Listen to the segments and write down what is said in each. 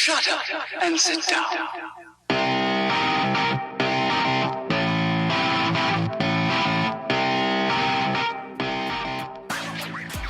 Shut up and sit down.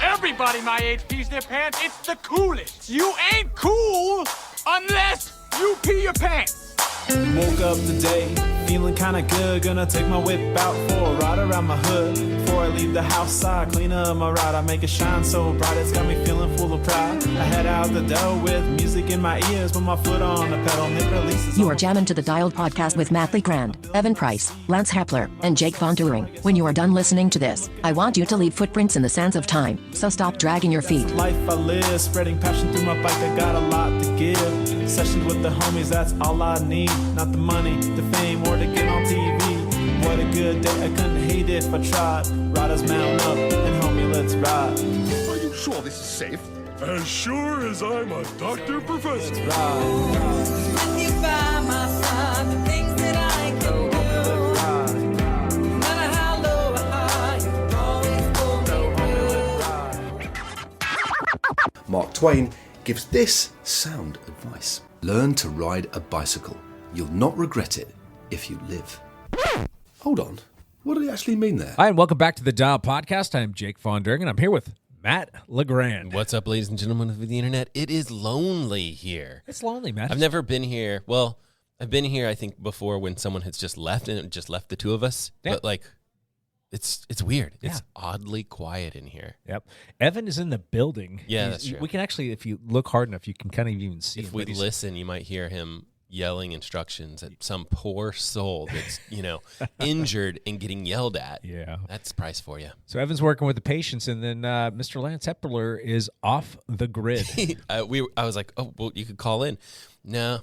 Everybody my age pees their pants. It's the coolest. You ain't cool unless you pee your pants. Woke up today, feeling kinda good. Gonna take my whip out for a ride around my hood. Before I leave the house, I clean up my ride. I make it shine so bright, it's got me feeling full of pride. I head out the door with music in my ears, with my foot on the pedal, and it releases. You are jamming to the Dialed Podcast with Matt LeGrand, Evan Price, Lance Hepler, and Jake Von During. When you are done listening to this, I want you to leave footprints in the sands of time, so stop dragging your feet. Life I live, spreading passion through my bike, I got a lot to give. Sessions with the homies, that's all I need. Not the money, the fame, or to get on TV. What a good day, I couldn't hate it if I tried. Riders mount up, and homie, let's ride. Are you sure this is safe? As sure as I'm a doctor professor. Let's ride. When you by my side, the things that I can do. No matter how low or high, you always pull me through. Mark Twain gives this sound advice. Learn to ride a bicycle. You'll not regret it if you live. Hold on. What did he actually mean there? Hi, and welcome back to the Dial Podcast. I'm Jake Von During, and I'm here with Matt LeGrand. What's up, ladies and gentlemen of the internet? It is lonely here. It's lonely, Matt. I've never been here. Well, I've been here, I think, before when someone has just left, and it just left the two of us. Yeah. But, like, it's weird. Yeah. It's oddly quiet in here. Yep. Evan is in the building. Yeah, that's true. We can actually, if you look hard enough, you can kind of even see If him, we but he's- listen, you might hear him yelling instructions at some poor soul that's, injured and getting yelled at. Yeah. That's price for you. So Evan's working with the patients, and then Mr. Lance Hepler is off the grid. I was like, oh, well, you could call in. No.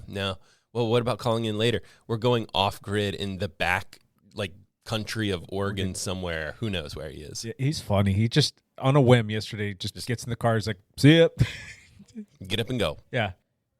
Well, what about calling in later? We're going off grid in the back, like, country of Oregon somewhere. Who knows where he is? Yeah, he's funny. He just, on a whim yesterday, just gets in the car. He's like, see ya. Get up and go. Yeah.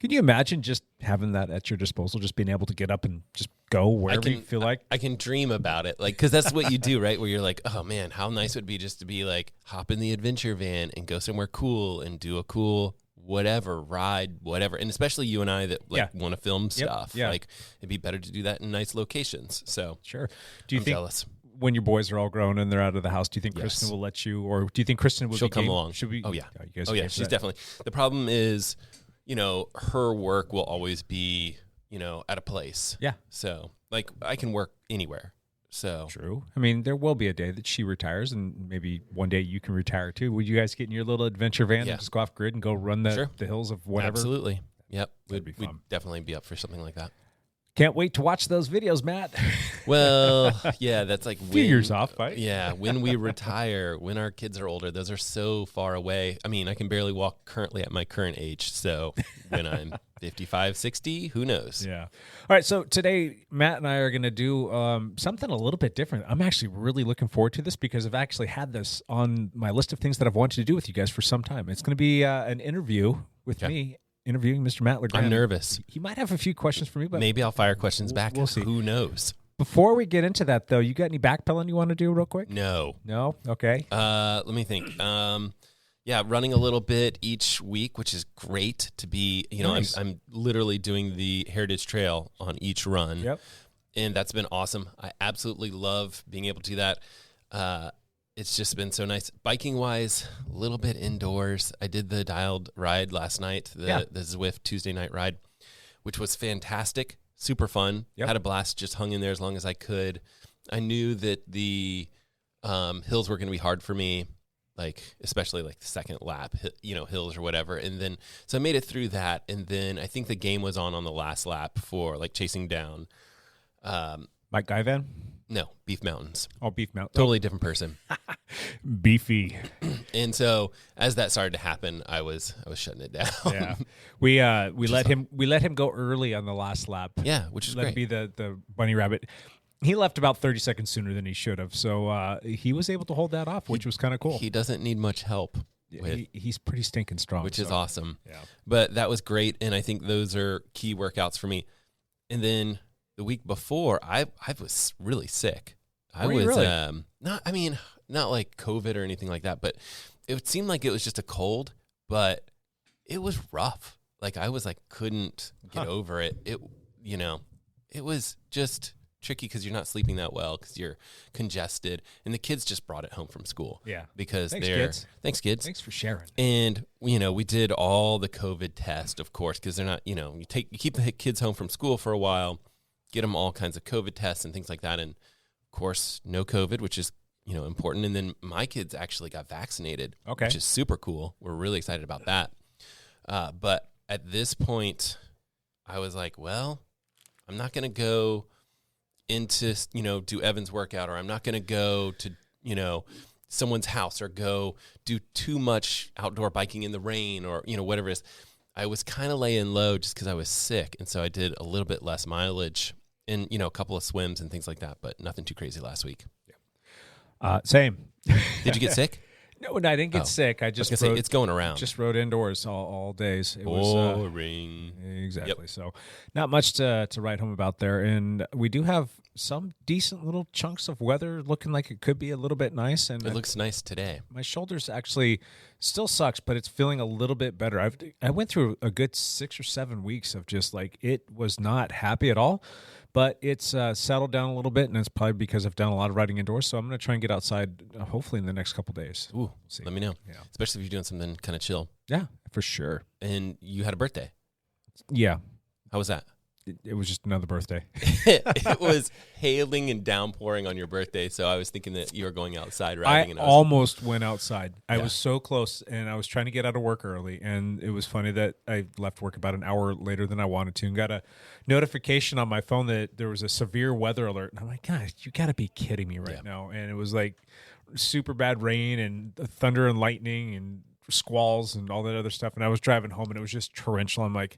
Can you imagine just having that at your disposal, just being able to get up and just go wherever you feel like? I can dream about it, like, because that's what you do, right? Where you're like, oh man, how nice would it be just to be like, hop in the adventure van and go somewhere cool and do a cool whatever ride, whatever. And especially you and I that want to film stuff. Yeah. Like, it'd be better to do that in nice locations. So Sure. Do you I'm think jealous. when your boys are all grown and they're out of the house, do you think Yes. Kristen will let you, or do you think Kristen will? She'll come along. Should we? Oh yeah. You guys Oh okay yeah. for She's that? definitely. The problem is, her work will always be, at a place. Yeah. So like I can work anywhere. So True. I mean, there will be a day that she retires, and maybe one day you can retire too. Would you guys get in your little adventure van and just go off grid and go run the hills of whatever? Absolutely. Yep. That'd be We'd fun. definitely be up for something like that. Can't wait to watch those videos, Matt. Well, yeah, that's like few years off, right? Yeah, when we retire, when our kids are older, those are so far away. I mean, I can barely walk currently at my current age. So when I'm 55, 60, who knows? Yeah. All right. So today, Matt and I are going to do something a little bit different. I'm actually really looking forward to this because I've actually had this on my list of things that I've wanted to do with you guys for some time. It's going to be an interview with me. Interviewing Mr. Matt LeGrand. I'm nervous. He might have a few questions for me, but maybe I'll fire questions back. We'll see. Who knows? Before we get into that, though, you got any backpedaling you want to do real quick? No. No? Okay. Let me think. Running a little bit each week, which is great to be, Nice. I'm literally doing the Heritage Trail on each run. Yep. And that's been awesome. I absolutely love being able to do that. It's just been so nice. Biking wise, a little bit indoors. I did the dialed ride last night, the Zwift Tuesday night ride, which was fantastic, super fun. Yep. Had a blast, just hung in there as long as I could. I knew that the hills were going to be hard for me, like especially like the second lap, hills or whatever. And then so I made it through that, and then I think the game was on the last lap for like chasing down. Mike Guyvan? No, Beef Mountains. Oh, Beef Mountain. Totally different person. Beefy. And so as that started to happen, I was shutting it down. Yeah. We let him go early on the last lap. Yeah, which is let great. it be the bunny rabbit. He left about 30 seconds sooner than he should have, so he was able to hold that off, which was kind of cool. He doesn't need much help. He's pretty stinking strong, which is awesome. Yeah. But that was great, and I think those are key workouts for me. And then the week before, I was really sick. I was really? not like COVID or anything like that, but it seemed like it was just a cold, but it was rough. Like I was like, couldn't get over it. It, you know, it was just tricky because you're not sleeping that well because you're congested, and the kids just brought it home from school. Yeah. Because Thanks, they're kids. Thanks, kids. Thanks for sharing. And you know, we did all the COVID test, of course, because they're not, you know, you keep the kids home from school for a while, get them all kinds of COVID tests and things like that, and of course, no COVID, which is, you know, important. And then my kids actually got vaccinated, which is super cool. We're really excited about that. But at this point, I was like, well, I'm not going to go into, you know, do Evan's workout, or I'm not going to go to, you know, someone's house or go do too much outdoor biking in the rain or, you know, whatever it is. I was kind of laying low just because I was sick. And so I did a little bit less mileage and, you know, a couple of swims and things like that, but nothing too crazy last week. Same. Did you get sick? No, I didn't get sick. I just say it's going around. Just rode indoors all days. It boring. Exactly. Yep. So not much to write home about there. And we do have some decent little chunks of weather looking like it could be a little bit nice. And it looks nice today. My shoulders actually still sucks, but it's feeling a little bit better. I went through a good 6 or 7 weeks of just like, it was not happy at all. But it's settled down a little bit, and it's probably because I've done a lot of riding indoors. So I'm going to try and get outside, hopefully in the next couple of days. Ooh, let me know. Yeah. Especially if you're doing something kind of chill. Yeah, for sure. And you had a birthday. Yeah. How was that? It was just another birthday. It was hailing and downpouring on your birthday, so I was thinking that you were going outside riding. I almost went outside. I was so close, and I was trying to get out of work early, and it was funny that I left work about an hour later than I wanted to and got a notification on my phone that there was a severe weather alert. And I'm like, God, you got to be kidding me right now. And it was like super bad rain and thunder and lightning and squalls and all that other stuff. And I was driving home, and it was just torrential. I'm like,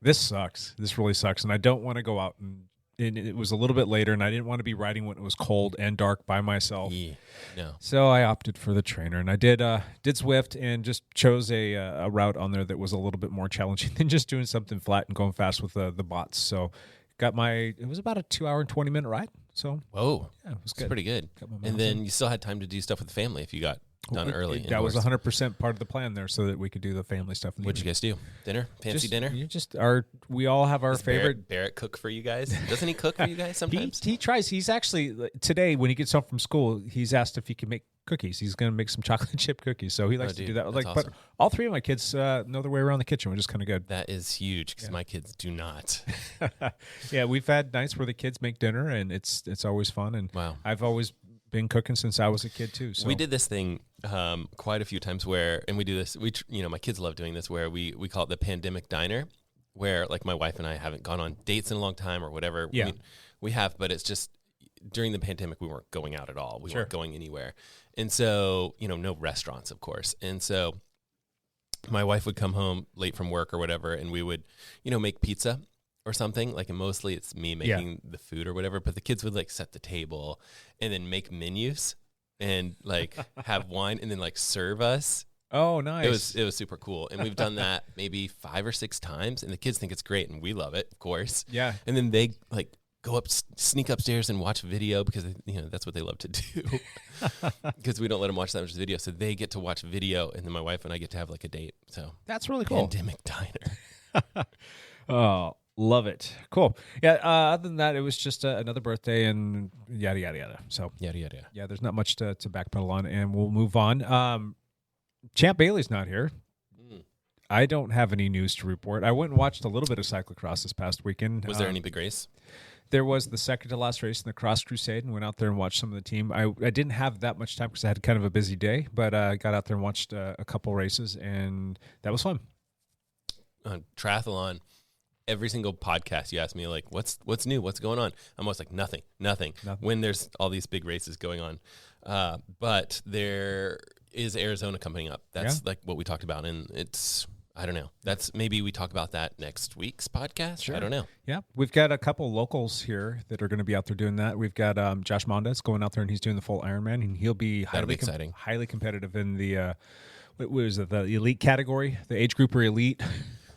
this sucks. This really sucks. And I don't want to go out. And it was a little bit later, and I didn't want to be riding when it was cold and dark by myself. Yeah. No. So I opted for the trainer, and I did Zwift and just chose a route on there that was a little bit more challenging than just doing something flat and going fast with the bots. So it was about a 2 hour and 20 minute ride. So whoa, yeah, it was good. It's pretty good. And then you still had time to do stuff with the family if you got done early. That was 100% part of the plan there, so that we could do the family stuff. What'd you guys do? Dinner? Fancy dinner? We all have our favorite. Barrett cook for you guys? Doesn't he cook for you guys sometimes? He tries. He's actually, today when he gets home from school, he's asked if he can make cookies. He's going to make some chocolate chip cookies, so he likes to do that. Like, awesome. But all three of my kids know their way around the kitchen, which is kind of good. That is huge because my kids do not. Yeah, we've had nights where the kids make dinner, and it's always fun. And wow. I've always been cooking since I was a kid too. So we did this thing quite a few times and we do this. My kids love doing this where we call it the pandemic diner, where like my wife and I haven't gone on dates in a long time or whatever. Yeah. We have, but it's just during the pandemic, we weren't going out at all. We weren't going anywhere. And so, no restaurants, of course. And so my wife would come home late from work or whatever, and we would, make pizza or something. Like, and mostly it's me making the food or whatever, but the kids would like set the table and then make menus and like have wine and then like serve us. Oh, nice. It was super cool. And we've done that maybe 5 or 6 times, and the kids think it's great and we love it, of course. Yeah. And then they like sneak upstairs and watch video because that's what they love to do. Because we don't let them watch that much video, so they get to watch video, and then my wife and I get to have like a date. So that's really cool. Pandemic diner. Oh, love it. Cool. Yeah. Other than that, it was just another birthday and yada yada yada. So yada yada. Yeah, there's not much to backpedal on, and we'll move on. Champ Bailey's not here. I don't have any news to report. I went and watched a little bit of cyclocross this past weekend. Was there any big race? There was the second to last race in the Cross Crusade, and went out there and watched some of the team. I didn't have that much time because I had kind of a busy day, but I got out there and watched a couple races, and that was fun. Triathlon, every single podcast you ask me, like, what's new? What's going on? I'm always like, nothing. When there's all these big races going on. But there is Arizona coming up. That's like what we talked about, and it's... I don't know. Maybe we talk about that next week's podcast. Sure. I don't know. Yeah. We've got a couple locals here that are going to be out there doing that. We've got Josh Mondes going out there, and he's doing the full Ironman, and he'll be highly competitive in the what was it, the elite category, the age group or elite.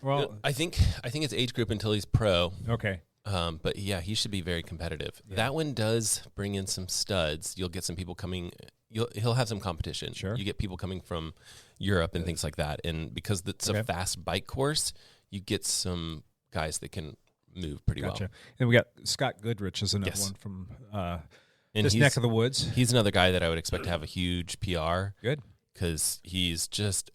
Well, I think it's age group until he's pro. Okay. But yeah, he should be very competitive. Yeah. That one does bring in some studs. You'll get some people coming. He'll have some competition. Sure. You get people coming from Europe and things like that. And because it's a fast bike course, you get some guys that can move pretty well. And we got Scott Goodrich is another Yes. one from And this neck of the woods. He's another guy that I would expect to have a huge PR. Good. Because he's just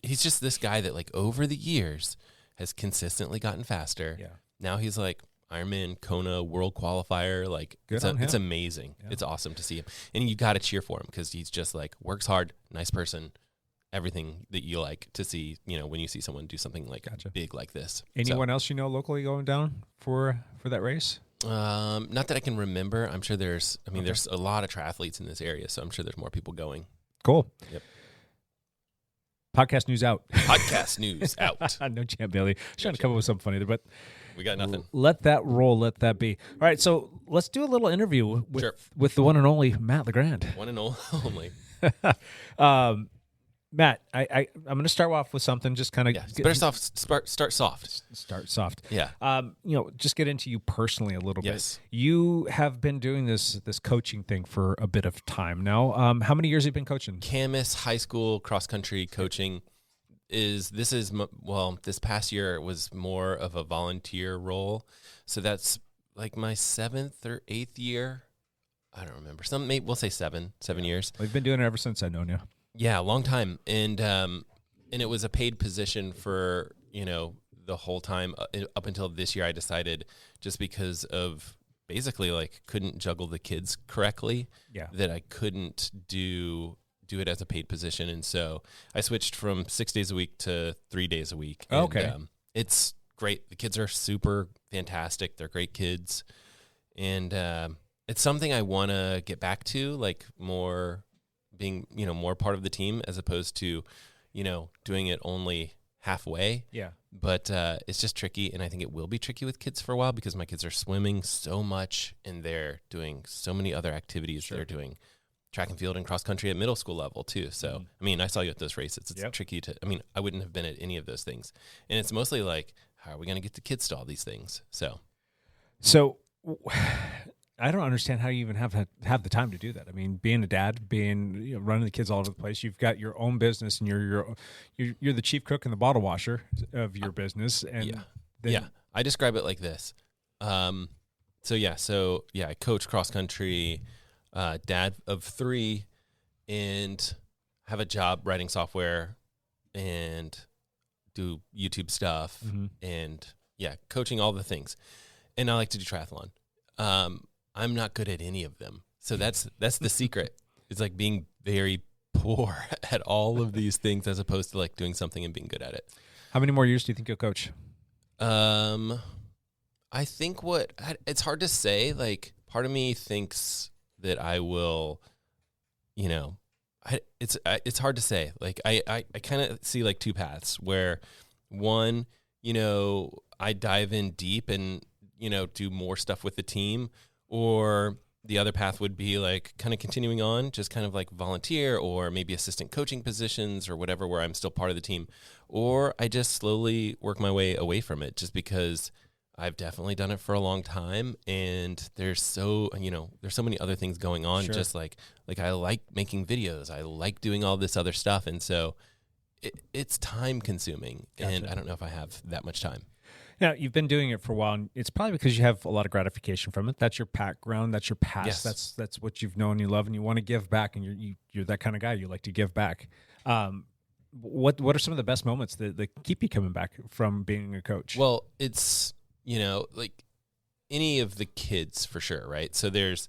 he's just this guy that like over the years has consistently gotten faster. Yeah. Now he's like Ironman, Kona, world qualifier. Like Good on him. it's amazing. Yeah. It's awesome to see him. And you got to cheer for him because he's just like works hard, nice person, everything that you like to see, when you see someone do something like big like this. Anyone else locally going down for that race? Not that I can remember. I'm sure there's a lot of triathletes in this area, so I'm sure there's more people going. Cool. Yep. Podcast news out. Podcast news out. No champ, Bailey. Trying to come up with something funny there, but we got nothing. Let that roll. Let that be. All right, so let's do a little interview with the one and only Matt LeGrand. One and only. Matt, I'm going to start off with something. Just kind of start soft. Start soft. Yeah. Just get into you personally a little Yes. bit. You have been doing this coaching thing for a bit of time now. How many years have you been coaching? Camas high school cross country coaching this past year it was more of a volunteer role. So that's like my 7th or 8th year. I don't remember. We'll say 7 years. We've been doing it ever since I've known you. Yeah, a long time. And it was a paid position for, the whole time up until this year. I decided just because of basically like couldn't juggle the kids correctly, that I couldn't do it as a paid position. And so I switched from 6 days a week to 3 days a week. And, okay. It's great. The kids are super fantastic. They're great kids. And it's something I want to get back to, like more being, more part of the team as opposed to, doing it only halfway. Yeah. But it's just tricky, and I think it will be tricky with kids for a while because my kids are swimming so much, and they're doing so many other activities. Sure. They're doing track and field and cross country at middle school level too. So, I saw you at those races. It's tricky I wouldn't have been at any of those things. And it's mostly like, how are we going to get the kids to all these things? So I don't understand how you even have the time to do that. I mean, being a dad, running the kids all over the place. You've got your own business, and you're the chief cook and the bottle washer of your business. And I describe it like this. I coach cross country, dad of 3, and have a job writing software, and do YouTube stuff, and coaching all the things. And I like to do triathlon. I'm not good at any of them. So that's the secret. It's like being very poor at all of these things as opposed to like doing something and being good at it. How many more years do you think you'll coach? I think it's hard to say. Like part of me thinks that I will, it's hard to say. Like I kind of see like 2 paths where one, I dive in deep and, do more stuff with the team. Or the other path would be like kind of continuing on, just kind of like volunteer or maybe assistant coaching positions or whatever, where I'm still part of the team. Or I just slowly work my way away from it just because I've definitely done it for a long time. And there's so many other things going on. Sure. Just like I like making videos. I like doing all this other stuff. And so it's time consuming. Gotcha. And I don't know if I have that much time. Now, you've been doing it for a while, and it's probably because you have a lot of gratification from it. That's your background. That's your past. Yes. That's what you've known, you love, and you want to give back, and you're that kind of guy. You like to give back. What are some of the best moments that keep you coming back from being a coach? Well, it's, like any of the kids for sure, right? So there's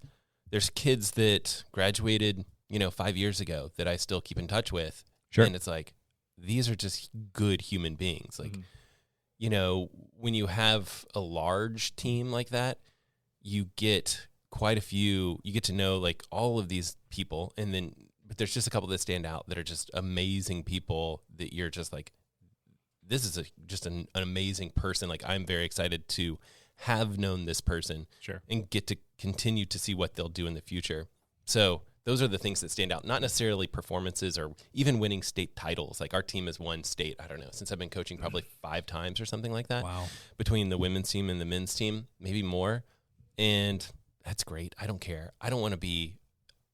kids that graduated, 5 years ago that I still keep in touch with. Sure. And it's like, these are just good human beings. Like, when you have a large team like that, you get quite a few, you get to know like all of these people. But there's just a couple that stand out that are just amazing people that you're just like, this is just an amazing person. Like I'm very excited to have known this person. Sure. And get to continue to see what they'll do in the future. So those are the things that stand out, not necessarily performances or even winning state titles. Like our team has won state, I don't know, since I've been coaching probably 5 times or something like that. Wow. Between the women's team and the men's team, maybe more. And that's great. I don't care. I don't want to be,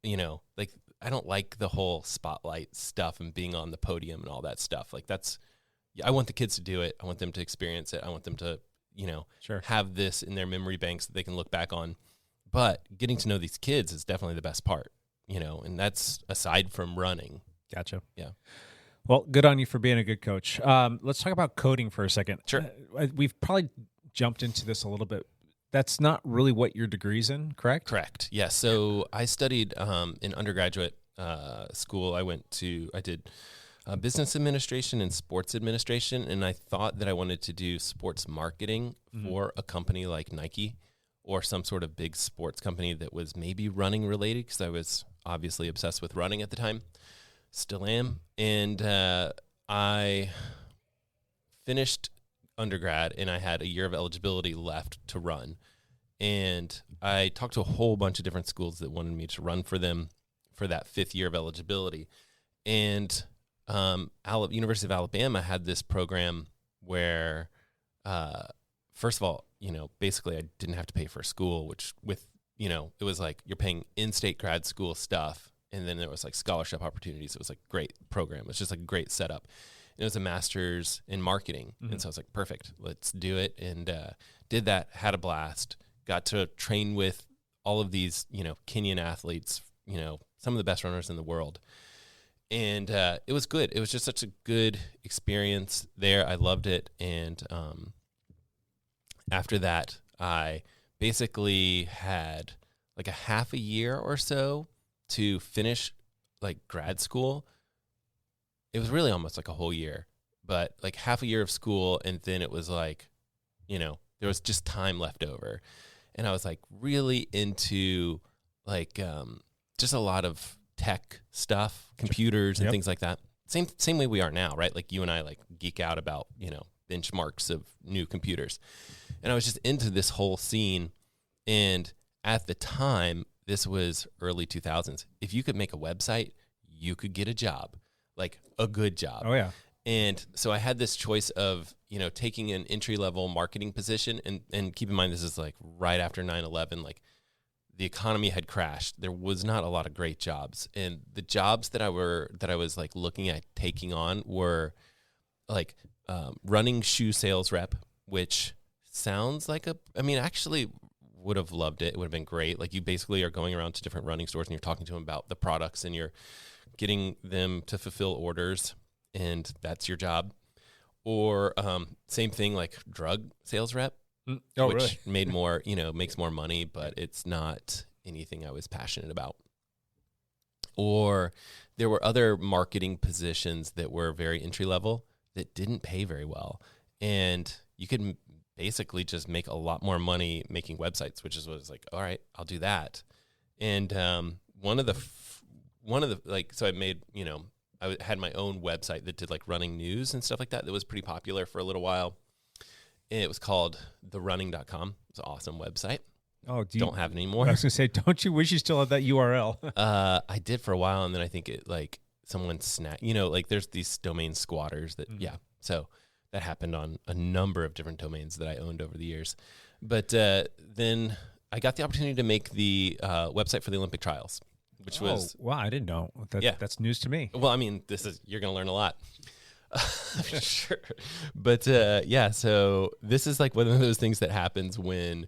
I don't like the whole spotlight stuff and being on the podium and all that stuff. Like that's I want the kids to do it. I want them to experience it. I want them to, Sure. have this in their memory banks that they can look back on. But getting to know these kids is definitely the best part, and that's aside from running. Gotcha. Yeah. Well, good on you for being a good coach. Let's talk about coding for a second. Sure. We've probably jumped into this a little bit. That's not really what your degree's in, correct? Correct. Yeah. So I studied in undergraduate school. I did business administration and sports administration, and I thought that I wanted to do sports marketing for a company like Nike or some sort of big sports company that was maybe running related, because I was obviously obsessed with running at the time. Still am. And I finished undergrad, and I had a year of eligibility left to run. And I talked to a whole bunch of different schools that wanted me to run for them for that 5th year of eligibility. And University of Alabama had this program where, first of all, basically I didn't have to pay for school, which it was like you're paying in-state grad school stuff. And then there was like scholarship opportunities. It was like great program. It was just like a great setup. It was a master's in marketing. And so I was like, perfect, let's do it. And did that, had a blast, got to train with all of these, Kenyan athletes, some of the best runners in the world. And it was good. It was just such a good experience there. I loved it. And after that, I basically had like a half a year or so to finish like grad school. It was really almost like a whole year, but like half a year of school. And then it was like, there was just time left over. And I was like really into like just a lot of tech stuff, computers and things like that. Same way we are now, right? Like you and I like geek out about, benchmarks of new computers. And I was just into this whole scene. And at the time, this was early 2000s. If you could make a website, you could get a job, like a good job. Oh, yeah. And so I had this choice of, taking an entry-level marketing position. And keep in mind, this is like right after 9/11, like the economy had crashed. There was not a lot of great jobs. And the jobs that I was like looking at taking on were like running shoe sales rep, which sounds like actually would have loved it. It would have been great. Like you basically are going around to different running stores and you're talking to them about the products and you're getting them to fulfill orders, and that's your job. Or same thing like drug sales rep, which really? made more, makes more money, but it's not anything I was passionate about. Or there were other marketing positions that were very entry level that didn't pay very well. And you could basically just make a lot more money making websites, which is what it's like, all right, I'll do that. And one of the so I made, I had my own website that did like running news and stuff like that. That was pretty popular for a little while. And it was called therunning.com. It's an awesome website. Oh, don't have it anymore. I was going to say, don't you wish you still had that URL? I did for a while. And then I think it like someone snagged, like there's these domain squatters that, So that happened on a number of different domains that I owned over the years. But then I got the opportunity to make the website for the Olympic trials, which was... Wow, I didn't know. That's news to me. Well, you're going to learn a lot. Sure. But so this is like one of those things that happens when,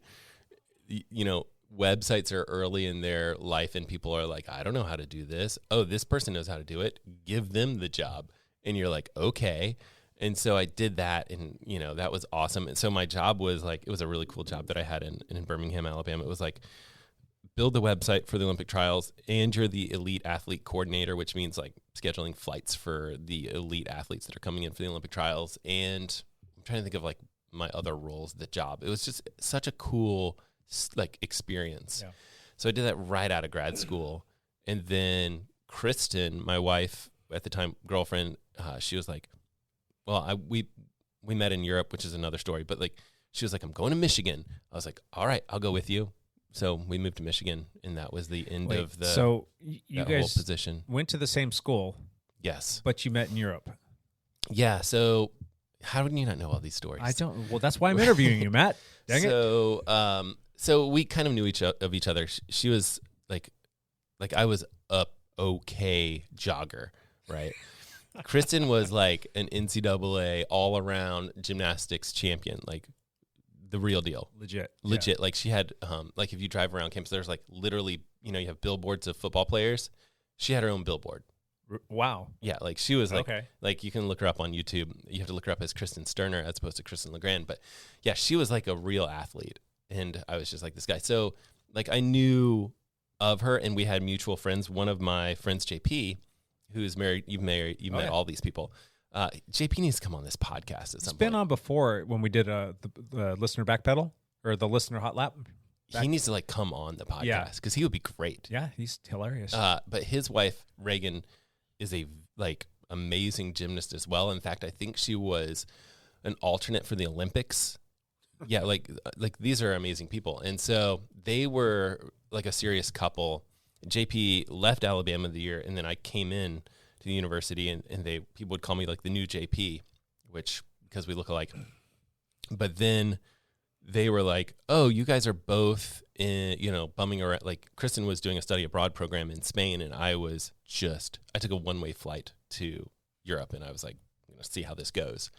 websites are early in their life and people are like, I don't know how to do this. Oh, this person knows how to do it. Give them the job. And you're like, okay. And so I did that, and, that was awesome. And so my job was like, it was a really cool job that I had in Birmingham, Alabama. It was like, build the website for the Olympic trials, and you're the elite athlete coordinator, which means like scheduling flights for the elite athletes that are coming in for the Olympic trials. And I'm trying to think of like my other roles, the job. It was just such a cool like experience. Yeah. So I did that right out of grad school. And then Kristen, my wife at the time, girlfriend, she was like, well, we met in Europe, which is another story, but like, she was like, I'm going to Michigan. I was like, all right, I'll go with you. So we moved to Michigan, and that was the end of the so you guys whole position. Went to the same school. Yes. But you met in Europe. Yeah. So how did you not know all these stories? I don't. Well, that's why I'm interviewing you, Matt. Dang it. So we kind of knew of each other. She was like I was a okay jogger, right? Kristen was like an NCAA all-around gymnastics champion, like the real deal. Legit. Like she had, like if you drive around campus, there's like literally, you know, you have billboards of football players. She had her own billboard. Wow. Yeah, like she was like, Okay. like you can look her up on YouTube. You have to look her up as Kristen Sterner as opposed to Kristen LeGrand. But yeah, she was like a real athlete. And I was just like this guy. So like I knew of her and we had mutual friends. One of my friends, JP, who's married, you've met all these people. JP needs to come on this podcast at some point. It's been on before when we did the listener backpedal or the listener hot lap. He needs to like come on the podcast because he would be great. Yeah, he's hilarious. But his wife, Reagan, is a like amazing gymnast as well. In fact, I think she was an alternate for the Olympics. Yeah, like these are amazing people. And so they were like a serious couple. JP left Alabama the year, and then I came in to the university, and people would call me like the new JP, which because we look alike. But then they were like, "Oh, you guys are both in, you know, bumming around." Like Kristen was doing a study abroad program in Spain, and I took a one-way flight to Europe, and I was like, "I'm gonna see how this goes."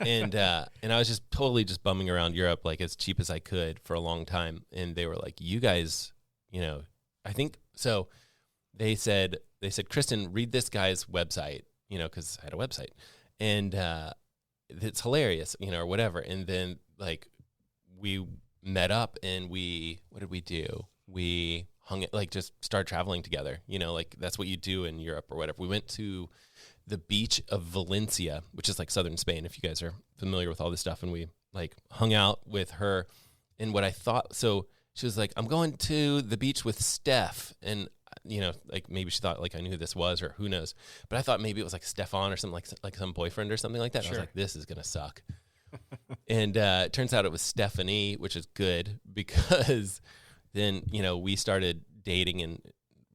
And I was just totally just bumming around Europe like as cheap as I could for a long time. And they were like, "You guys, you know," I think so. They said, "Kristen, read this guy's website," you know, because I had a website, and it's hilarious, you know, or whatever. And then like we met up and what did we do? We hung it, like just started traveling together, you know, like that's what you do in Europe or whatever. We went to the beach of Valencia, which is like southern Spain, if you guys are familiar with all this stuff. And we like hung out with her. And what I thought, so she was like, "I'm going to the beach with Steph." And, you know, like maybe she thought like I knew who this was or who knows. But I thought maybe it was like Stefan or something, like some boyfriend or something like that. Sure. I was like, this is going to suck. And it turns out it was Stephanie, which is good because then, you know, we started dating and,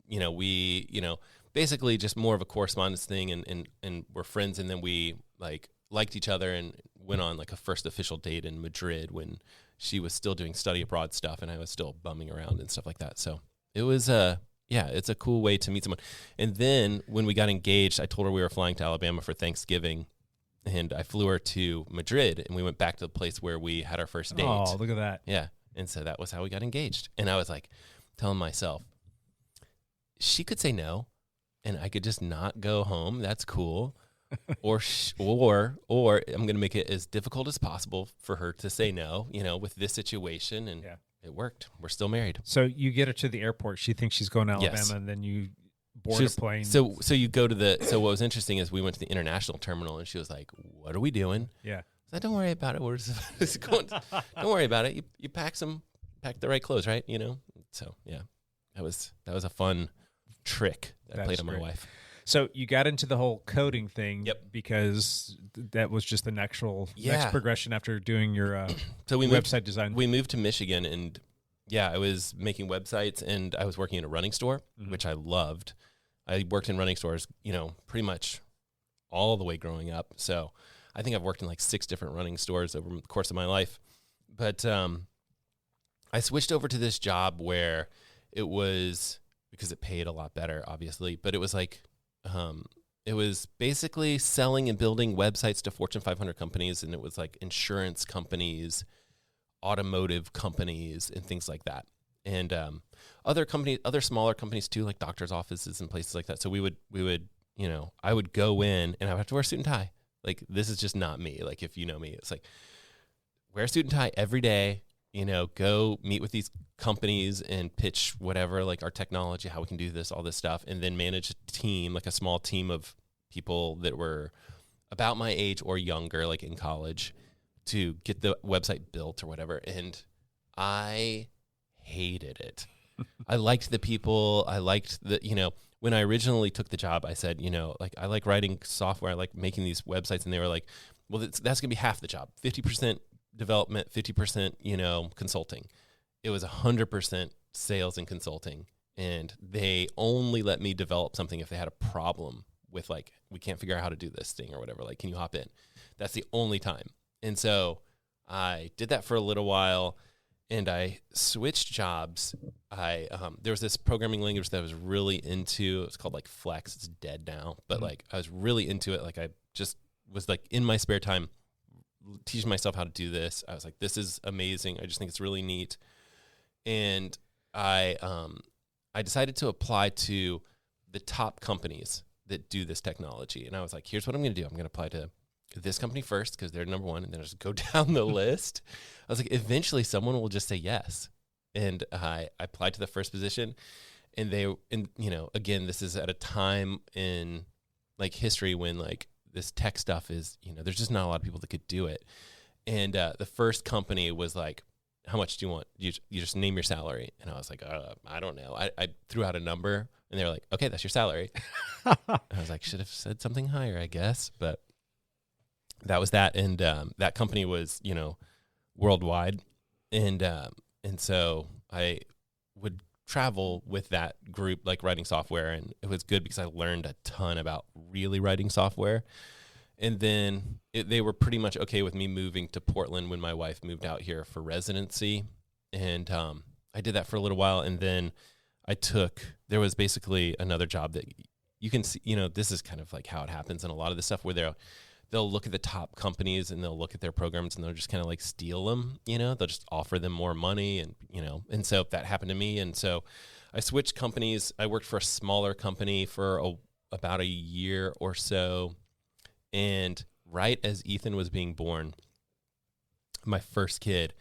you know, we, you know, basically just more of a correspondence thing and we're friends. And then we like liked each other and went on like a first official date in Madrid when she was still doing study abroad stuff and I was still bumming around and stuff like that. So it was, yeah, it's a cool way to meet someone. And then when we got engaged, I told her we were flying to Alabama for Thanksgiving. And I flew her to Madrid, and we went back to the place where we had our first date. Oh, look at that. Yeah. And so that was how we got engaged. And I was like telling myself, she could say no, and I could just not go home. That's cool. or I'm going to make it as difficult as possible for her to say no, you know, with this situation. And it worked. We're still married. So you get her to the airport. She thinks she's going to Alabama, Yes. and then you board a plane. So you go to so what was interesting is we went to the international terminal and she was like, "What are we doing?" Yeah. I said, "Don't worry about it. We're just going don't worry about it. You pack the right clothes, right? You know?" So yeah, that was a fun trick that I played on my wife. So you got into the whole coding thing because that was just the next progression after doing your so we website design. We moved to Michigan and I was making websites and I was working in a running store, which I loved. I worked in running stores, you know, pretty much all the way growing up. So I think I've worked in like 6 different running stores over the course of my life. But I switched over to this job where it was, because it paid a lot better, obviously, but it was like, it was basically selling and building websites to Fortune 500 companies. And it was like insurance companies, automotive companies, and things like that. And other smaller companies too, like doctors' offices and places like that. So we would, you know, I would go in and I would have to wear a suit and tie. Like, this is just not me. Like, if you know me, it's like, wear a suit and tie every day, you know, go meet with these companies and pitch whatever, like our technology, how we can do this, all this stuff, and then manage a team, like a small team of people that were about my age or younger, like in college, to get the website built or whatever. And I hated it. I liked the people. I liked you know, when I originally took the job, I said, you know, like, I like writing software. I like making these websites. And they were like, well, that's going to be half the job, 50% development, 50%, you know, consulting. It was 100% sales and consulting. And they only let me develop something if they had a problem with, like, we can't figure out how to do this thing or whatever. Like, can you hop in? That's the only time. And so I did that for a little while. and I switched jobs. There was this programming language that I was really into. It's called like Flex. It's dead now, but like I was really into it. Like I just was like in my spare time teaching myself how to do this. I was like, this is amazing. I just think it's really neat. And I decided to apply to the top companies that do this technology. And I was like, here's what I'm going to do. I'm going to apply to this company first because they're number one, and then I'll just go down the list. I was like, eventually someone will just say yes. And I applied to the first position, and again, this is at a time in like history when like this tech stuff is, there's just not a lot of people that could do it. And the first company was like, how much do you want? You just name your salary. And I was like, I don't know. I threw out a number, and they were like, okay, that's your salary. And I was like, should have said something higher, I guess. But that was that. And that company was, worldwide. And so I would travel with that group, like writing software. And it was good because I learned a ton about really writing software. And then they were pretty much okay with me moving to Portland when my wife moved out here for residency. And I did that for a little while. And then there was basically another job that you can see, this is kind of like how it happens in a lot of this stuff where they'll look at the top companies and they'll look at their programs and they'll just kind of like steal them, they'll just offer them more money and so that happened to me. And so I switched companies. I worked for a smaller company for about a year or so. And right as Ethan was being born, my first kid,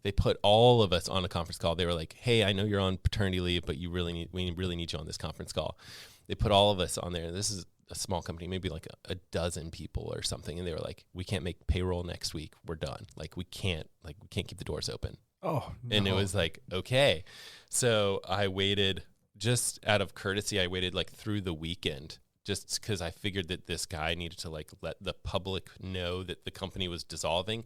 they put all of us on a conference call. They were like, hey, I know you're on paternity leave, but we really need you on this conference call. They put all of us on there. This is a small company, maybe like a dozen people or something. And they were like, we can't make payroll next week. We're done. Like we can't keep the doors open. Oh, no. And it was like, okay. So I waited, just out of courtesy, I waited like through the weekend, just because I figured that this guy needed to like let the public know that the company was dissolving.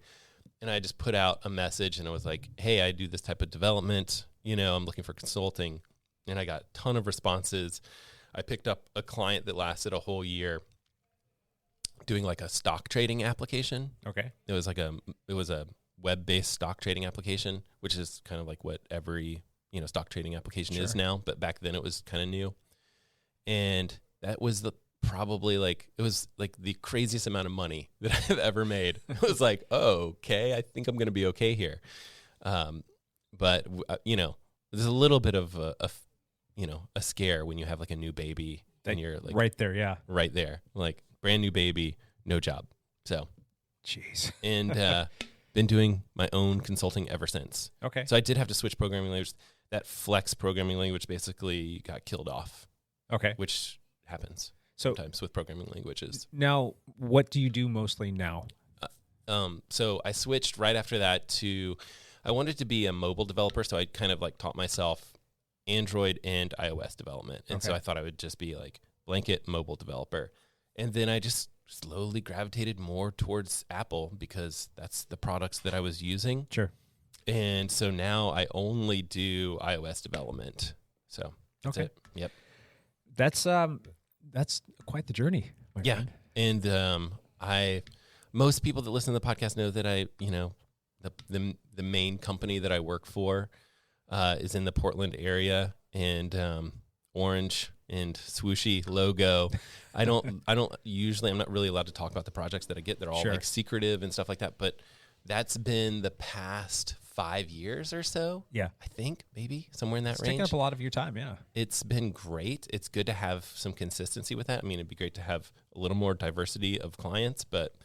And I just put out a message and I was like, hey, I do this type of development, I'm looking for consulting. And I got a ton of responses. I picked up a client that lasted a whole year doing like a stock trading application. Okay. It was a web-based stock trading application, which is kind of like what every, stock trading application is now. But back then it was kind of new. And that was it was like the craziest amount of money that I've ever made. It was like, oh, okay, I think I'm going to be okay here. But there's a little bit of a scare when you have like a new baby and you're like right there. Yeah. Right there. Like brand new baby, no job. So, jeez. And, been doing my own consulting ever since. Okay. So I did have to switch programming language. That Flex programming language basically got killed off. Okay. Which happens sometimes with programming languages. Now, what do you do mostly now? So I switched right after that I wanted to be a mobile developer. So I kind of like taught myself Android and iOS development. And so I thought I would just be like blanket mobile developer. And then I just slowly gravitated more towards Apple because that's the products that I was using. Sure. And so now I only do iOS development. So that's it. Yep. That's quite the journey. My friend. And most people that listen to the podcast know that the main company that I work for is in the Portland area, and orange and swooshy logo. I'm not really allowed to talk about the projects that I get. They're all like secretive and stuff like that. But that's been the past 5 years or so. Yeah. I think maybe somewhere in that range. Taking up a lot of your time. Yeah. It's been great. It's good to have some consistency with that. I mean, it'd be great to have a little more diversity of clients, but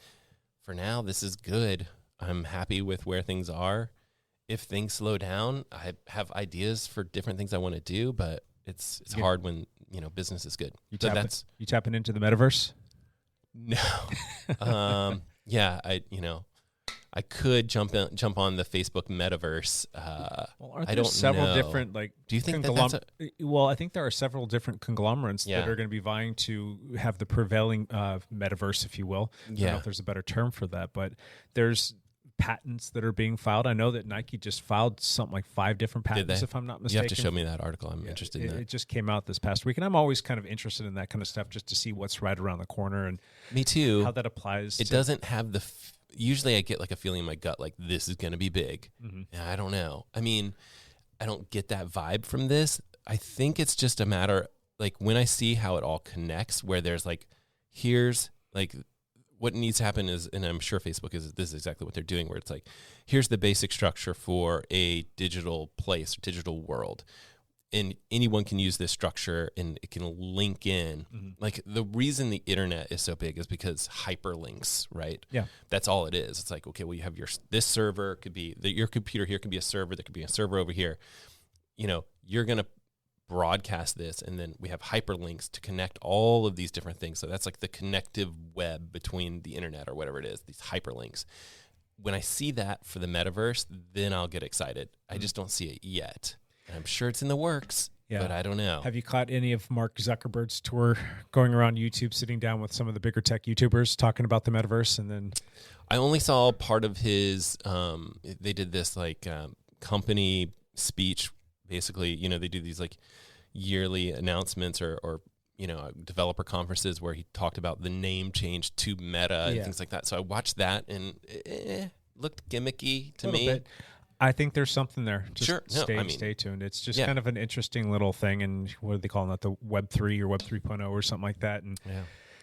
for now, this is good. I'm happy with where things are. If things slow down, I have ideas for different things I want to do, but it's hard when, business is good. You tapping into the metaverse? No. Yeah, I could jump on the Facebook metaverse. Aren't there several different Do you think Well, I think there are several different conglomerates that are going to be vying to have the prevailing metaverse, if you will. I don't know if there's a better term for that, but there's patents that are being filed. I know that Nike just filed something like 5 different patents, if I'm not mistaken. You have to show me that article. I'm interested in that. It just came out this past week, and I'm always kind of interested in that kind of stuff just to see what's right around the corner and me too. How that applies. It doesn't have the usually I get like a feeling in my gut, like this is going to be big. Mhm. And I don't know. I mean, I don't get that vibe from this. I think it's just a matter, like when I see how it all connects, where there's like, here's like what needs to happen is, and I'm sure Facebook this is exactly what they're doing, where it's like, here's the basic structure for a digital place, digital world. And anyone can use this structure and it can link in. Like the reason the internet is so big is because hyperlinks, right? Yeah. That's all it is. It's like, okay, well, you have this server could be your computer here could be a server. There could be a server over here. You know, you're going to broadcast this, and then we have hyperlinks to connect all of these different things. So that's like the connective web between the internet or whatever it is, these hyperlinks. When I see that for the metaverse, then I'll get excited. I just don't see it yet. I'm sure it's in the works, but I don't know. Have you caught any of Mark Zuckerberg's tour going around YouTube, sitting down with some of the bigger tech YouTubers talking about the metaverse? And then I only saw part of his, they did this like company speech. Basically, you know, they do these like yearly announcements or you know, developer conferences where he talked about the name change to Meta and things like that. So I watched that and it looked gimmicky to me. Bit. I think there's something there. Just Sure. No, stay tuned. It's just kind of an interesting little thing. And what are they calling that? The Web 3 or Web 3.0 or something like that. And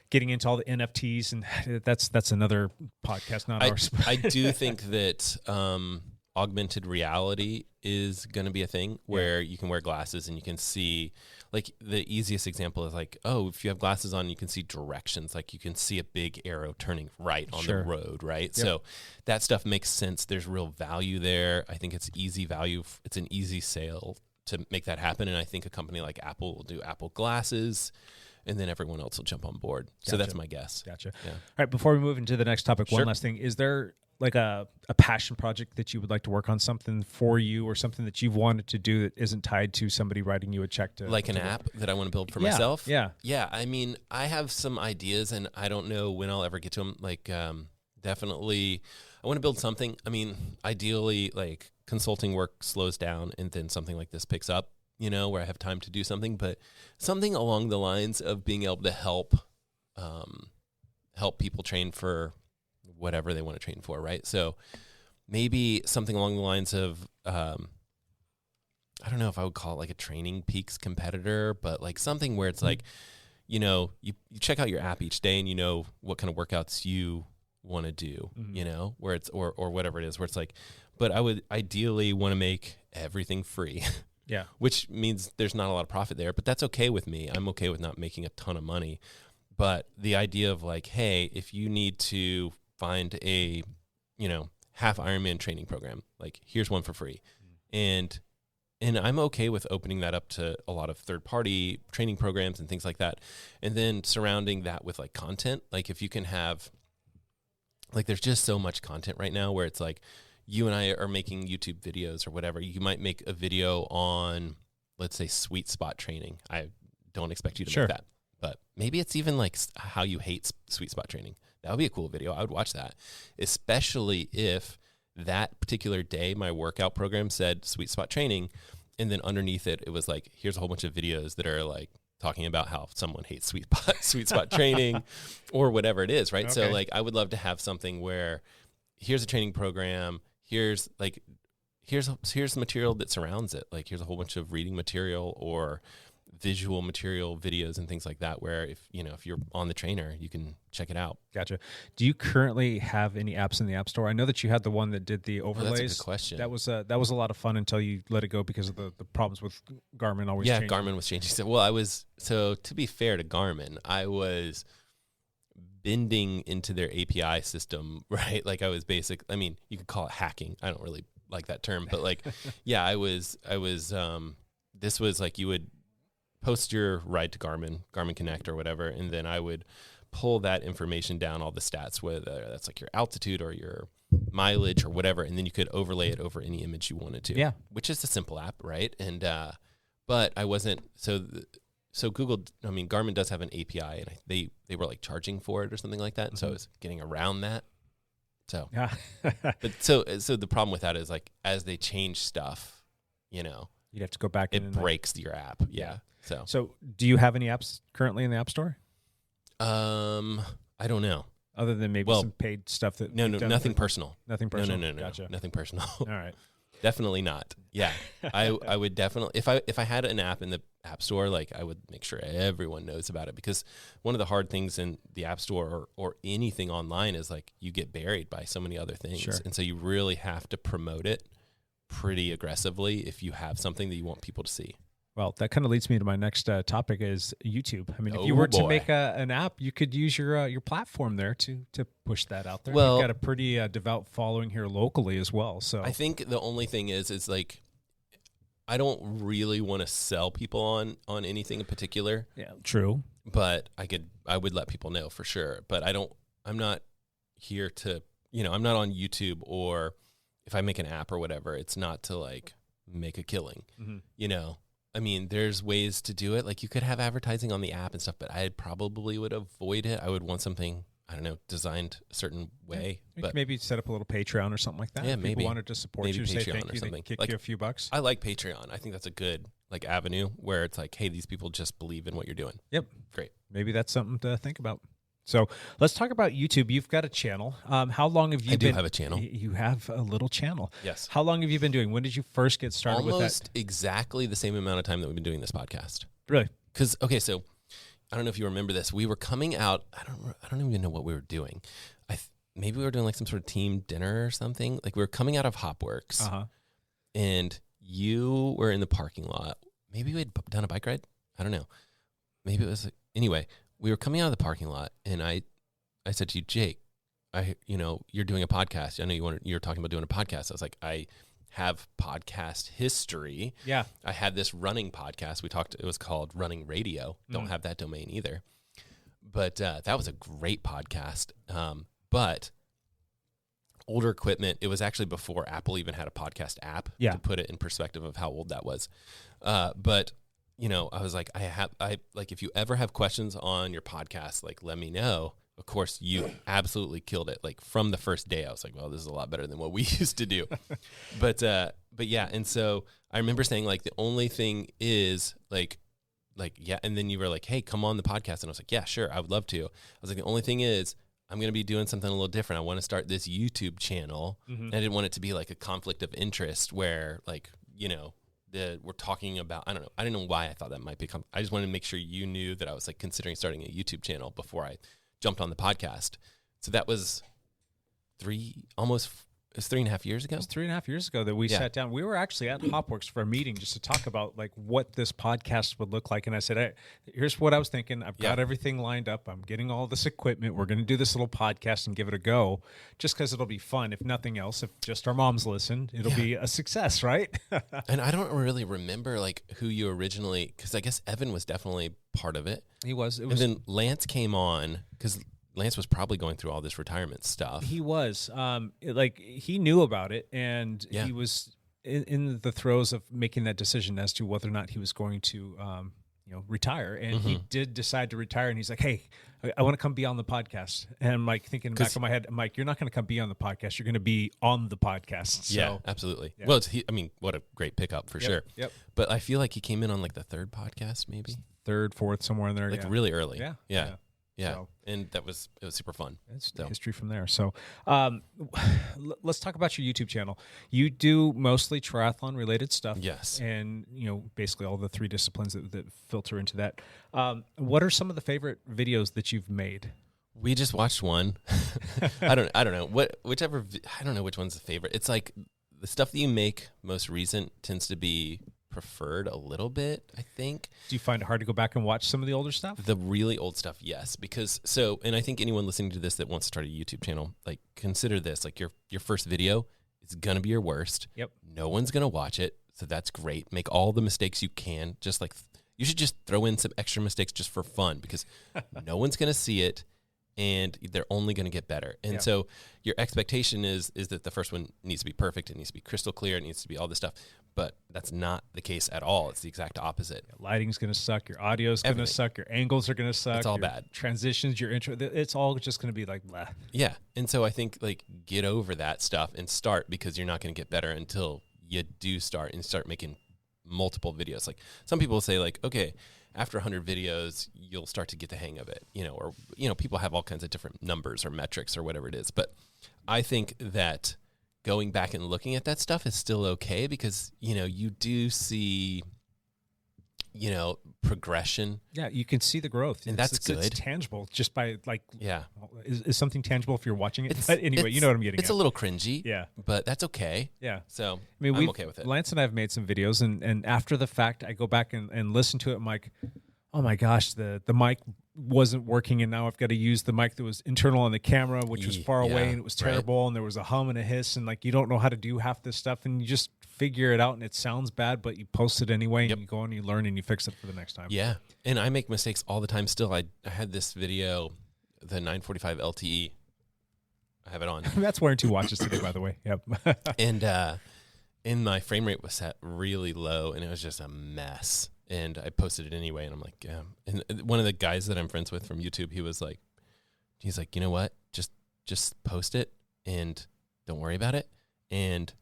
getting into all the NFTs. And that's another podcast, not ours. I do think that augmented reality is going to be a thing where you can wear glasses and you can see, like the easiest example is like, oh, if you have glasses on, you can see directions. Like you can see a big arrow turning right on the road, right? Yep. So that stuff makes sense. There's real value there. I think it's easy value. It's an easy sale to make that happen. And I think a company like Apple will do Apple glasses, and then everyone else will jump on board. Gotcha. So that's my guess. Gotcha. Yeah. All right, before we move into the next topic, one last thing. Is there like a passion project that you would like to work on, something for you or something that you've wanted to do that isn't tied to somebody writing you a check to like an app that I want to build for myself? Yeah. I mean, I have some ideas and I don't know when I'll ever get to them. Like, definitely I want to build something. I mean, ideally like consulting work slows down and then something like this picks up, you know, where I have time to do something, but something along the lines of being able to help people train for whatever they want to train for, right? So maybe something along the lines of, I don't know if I would call it like a Training Peaks competitor, but like something where it's like, you know, you check out your app each day and you know what kind of workouts you want to do, you know, where it's, or whatever it is, where it's like, but I would ideally want to make everything free. Yeah. Which means there's not a lot of profit there, but that's okay with me. I'm okay with not making a ton of money. But the idea of like, hey, if you need to find a, you know, half Ironman training program, like here's one for free. And I'm okay with opening that up to a lot of third-party training programs and things like that. And then surrounding that with like content, like if you can have, like there's just so much content right now where it's like you and I are making YouTube videos or whatever. You might make a video on, let's say, sweet spot training. I don't expect you to make that. But maybe it's even like how you hate sweet spot training. That would be a cool video. I would watch that, especially if that particular day my workout program said sweet spot training, and then underneath it, it was like, here's a whole bunch of videos that are like talking about how someone hates sweet spot training or whatever it is, right? Okay. So like I would love to have something where here's a training program, here's the material that surrounds it. Like here's a whole bunch of reading material or visual material, videos and things like that, where if you're on the trainer, you can check it out. Gotcha. Do you currently have any apps in the App Store? I know that you had the one that did the overlays. That's a good question. That was a lot of fun until you let it go because of the problems with Garmin always changing. Garmin was changing. So to be fair to Garmin, I was bending into their API system, right? Like I was you could call it hacking. I don't really like that term, but like, yeah, I was, this was like you would post your ride to Garmin Connect or whatever, and then I would pull that information down, all the stats, whether that's like your altitude or your mileage or whatever, and then you could overlay it over any image you wanted to. Yeah, which is a simple app, right? And but I wasn't so Google. I mean, Garmin does have an API, and they were like charging for it or something like that, and so I was getting around that. So yeah, but so the problem with that is like as they change stuff, you'd have to go back. It breaks your app. Yeah. So do you have any apps currently in the App Store? I don't know. Other than maybe Well, some paid stuff that No, you've done nothing for- personal. Nothing personal. No, Gotcha. nothing personal. All right. Definitely not. Yeah, I would definitely if I had an app in the App Store, like I would make sure everyone knows about it, because one of the hard things in the App Store or anything online is like you get buried by so many other things, Sure. and so you really have to promote it pretty aggressively if you have something that you want people to see. Well, that kind of leads me to my next topic is YouTube. I mean, if you Oh, were to boy. make an app, you could use your platform there to push that out there. Well- You've got a pretty devout following here locally as well. So I think the only thing is like I don't really want to sell people on anything in particular. yeah, true. But I would let people know for sure. But I'm not here to, I'm not on YouTube, or if I make an app or whatever, it's not to like make a killing, I mean, there's ways to do it. Like you could have advertising on the app and stuff, but I probably would avoid it. I would want something, I don't know, designed a certain way. You But could maybe set up a little Patreon or something like that. Yeah, if people maybe. wanted to support Maybe you, say Patreon thank or you, something. they kick Like, you a few bucks. I like Patreon. I think that's a good like avenue where it's like, hey, these people just believe in what you're doing. Yep. Great. Maybe that's something to think about. So let's talk about YouTube. You've got a channel. How long have you I been? do have a channel. You have a little channel. Yes. How long have you been doing? When did you first get started with that? Almost exactly the same amount of time that we've been doing this podcast. Really? Because so I don't know if you remember this. We were coming out. I don't even know what we were doing. Maybe we were doing like some sort of team dinner or something. Like we were coming out of Hopworks, and you were in the parking lot. Maybe we had done a bike ride. I don't know. Maybe it was anyway. We were coming out of the parking lot, and I said to you, Jake, you're doing a podcast. I know you were talking about doing a podcast. I was like, I have podcast history. Yeah. I had this running podcast. It was called Running Radio. Don't have that domain either. But that was a great podcast. But older equipment, it was actually before Apple even had a podcast app, to put it in perspective of how old that was. But I was like, if you ever have questions on your podcast, like let me know. Of course, you absolutely killed it. Like from the first day, I was like, well, this is a lot better than what we used to do. But yeah. And so I remember saying like, the only thing is like, yeah. And then you were like, hey, come on the podcast. And I was like, yeah, sure. I would love to. I was like, the only thing is I'm going to be doing something a little different. I want to start this YouTube channel. And I didn't want it to be like a conflict of interest where like, we're talking about, I don't know. I didn't know why I thought that might become, I just wanted to make sure you knew that I was like considering starting a YouTube channel before I jumped on the podcast. So that was 3.5 years ago. It was 3.5 years ago that we sat down. We were actually at Hopworks for a meeting just to talk about like what this podcast would look like. And I said, hey, here's what I was thinking. I've got everything lined up. I'm getting all this equipment. We're going to do this little podcast and give it a go just because it'll be fun. If nothing else, if just our moms listen, it'll be a success, right? And I don't really remember like who you originally, because I guess Evan was definitely part of it. He was. And then Lance came on because Lance was probably going through all this retirement stuff. He was. He knew about it, and he was in the throes of making that decision as to whether or not he was going to, retire. And he did decide to retire. And he's like, "Hey, I want to come be on the podcast." And I'm like thinking back in my head, I'm like, "You're not going to come be on the podcast. You're going to be on the podcast." So, yeah, absolutely. Yeah. Well, what a great pickup for sure. Yep. But I feel like he came in on like the third podcast, maybe third, fourth, somewhere in there, like really early. Yeah. So, and it was super fun. It's history from there. So let's talk about your YouTube channel. You do mostly triathlon related stuff. Yes. And, basically all the three disciplines that filter into that. What are some of the favorite videos that you've made? We just watched one. I don't know. I don't know which one's the favorite. It's like the stuff that you make most recent tends to be preferred a little bit, I think. Do you find it hard to go back and watch some of the older stuff? The really old stuff, yes. Because and I think anyone listening to this that wants to start a YouTube channel, like consider this, like your first video is gonna be your worst. Yep. No one's gonna watch it, so that's great. Make all the mistakes you can. Just like you should just throw in some extra mistakes just for fun because no one's gonna see it. And they're only going to get better. And so your expectation is that the first one needs to be perfect. It needs to be crystal clear. It needs to be all this stuff. But that's not the case at all. It's the exact opposite. Lighting's going to suck. Your audio's going to suck. Your angles are going to suck. It's all your bad. Transitions, your intro. It's all just going to be like blah. Yeah. And so I think like get over that stuff and start because you're not going to get better until you do start making multiple videos. Like some people say like, okay, after 100 videos, you'll start to get the hang of it, or, people have all kinds of different numbers or metrics or whatever it is. But I think that going back and looking at that stuff is still okay because, you do see, progression. Yeah, you can see the growth. And that's good. It's tangible just by yeah. Is something tangible if you're watching it? But anyway, you know what I'm getting at. It's a little cringy. Yeah. But that's okay. Yeah. So I'm okay with it. Lance and I have made some videos, and after the fact, I go back and listen to it. I'm like, oh my gosh, the mic wasn't working, and now I've got to use the mic that was internal on the camera, which was far away, and it was terrible, and there was a hum and a hiss, and like you don't know how to do half this stuff, and you just figure it out, and it sounds bad, but you post it anyway, and you go and you learn and you fix it for the next time. Yeah, and I make mistakes all the time still. I had this video, the 945 LTE. I have it on. That's wearing 2 watches today, by the way. Yep. And my frame rate was set really low, and it was just a mess. And I posted it anyway, and I'm like, yeah. And one of the guys that I'm friends with from YouTube, he's like, you know what? Just post it and don't worry about it, and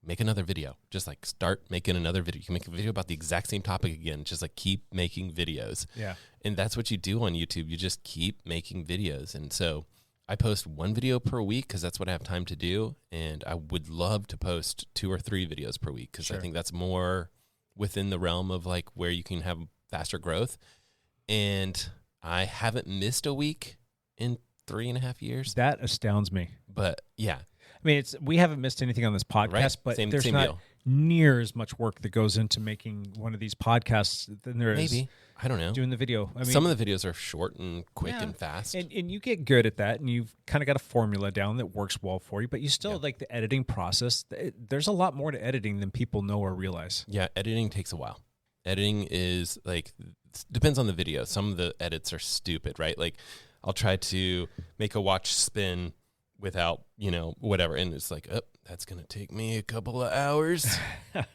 make another video. Just like start making another video. You can make a video about the exact same topic again. Just like keep making videos. Yeah. And that's what you do on YouTube. You just keep making videos. And so I post 1 video per week because that's what I have time to do. And I would love to post 2 or 3 videos per week because I think that's more within the realm of like where you can have faster growth. And I haven't missed a week in 3.5 years. That astounds me. But yeah. I mean, we haven't missed anything on this podcast, Right. but Same there's not deal. near as much work that goes into making one of these podcasts than there is Maybe. I don't know. doing the video. I mean, some of the videos are short and quick and fast. And you get good at that, and you've kind of got a formula down that works well for you, but you still like the editing process. There's a lot more to editing than people know or realize. Yeah, editing takes a while. Editing is like, depends on the video. Some of the edits are stupid, right? Like I'll try to make a watch spin without, whatever. And it's like, oh, that's going to take me a couple of hours.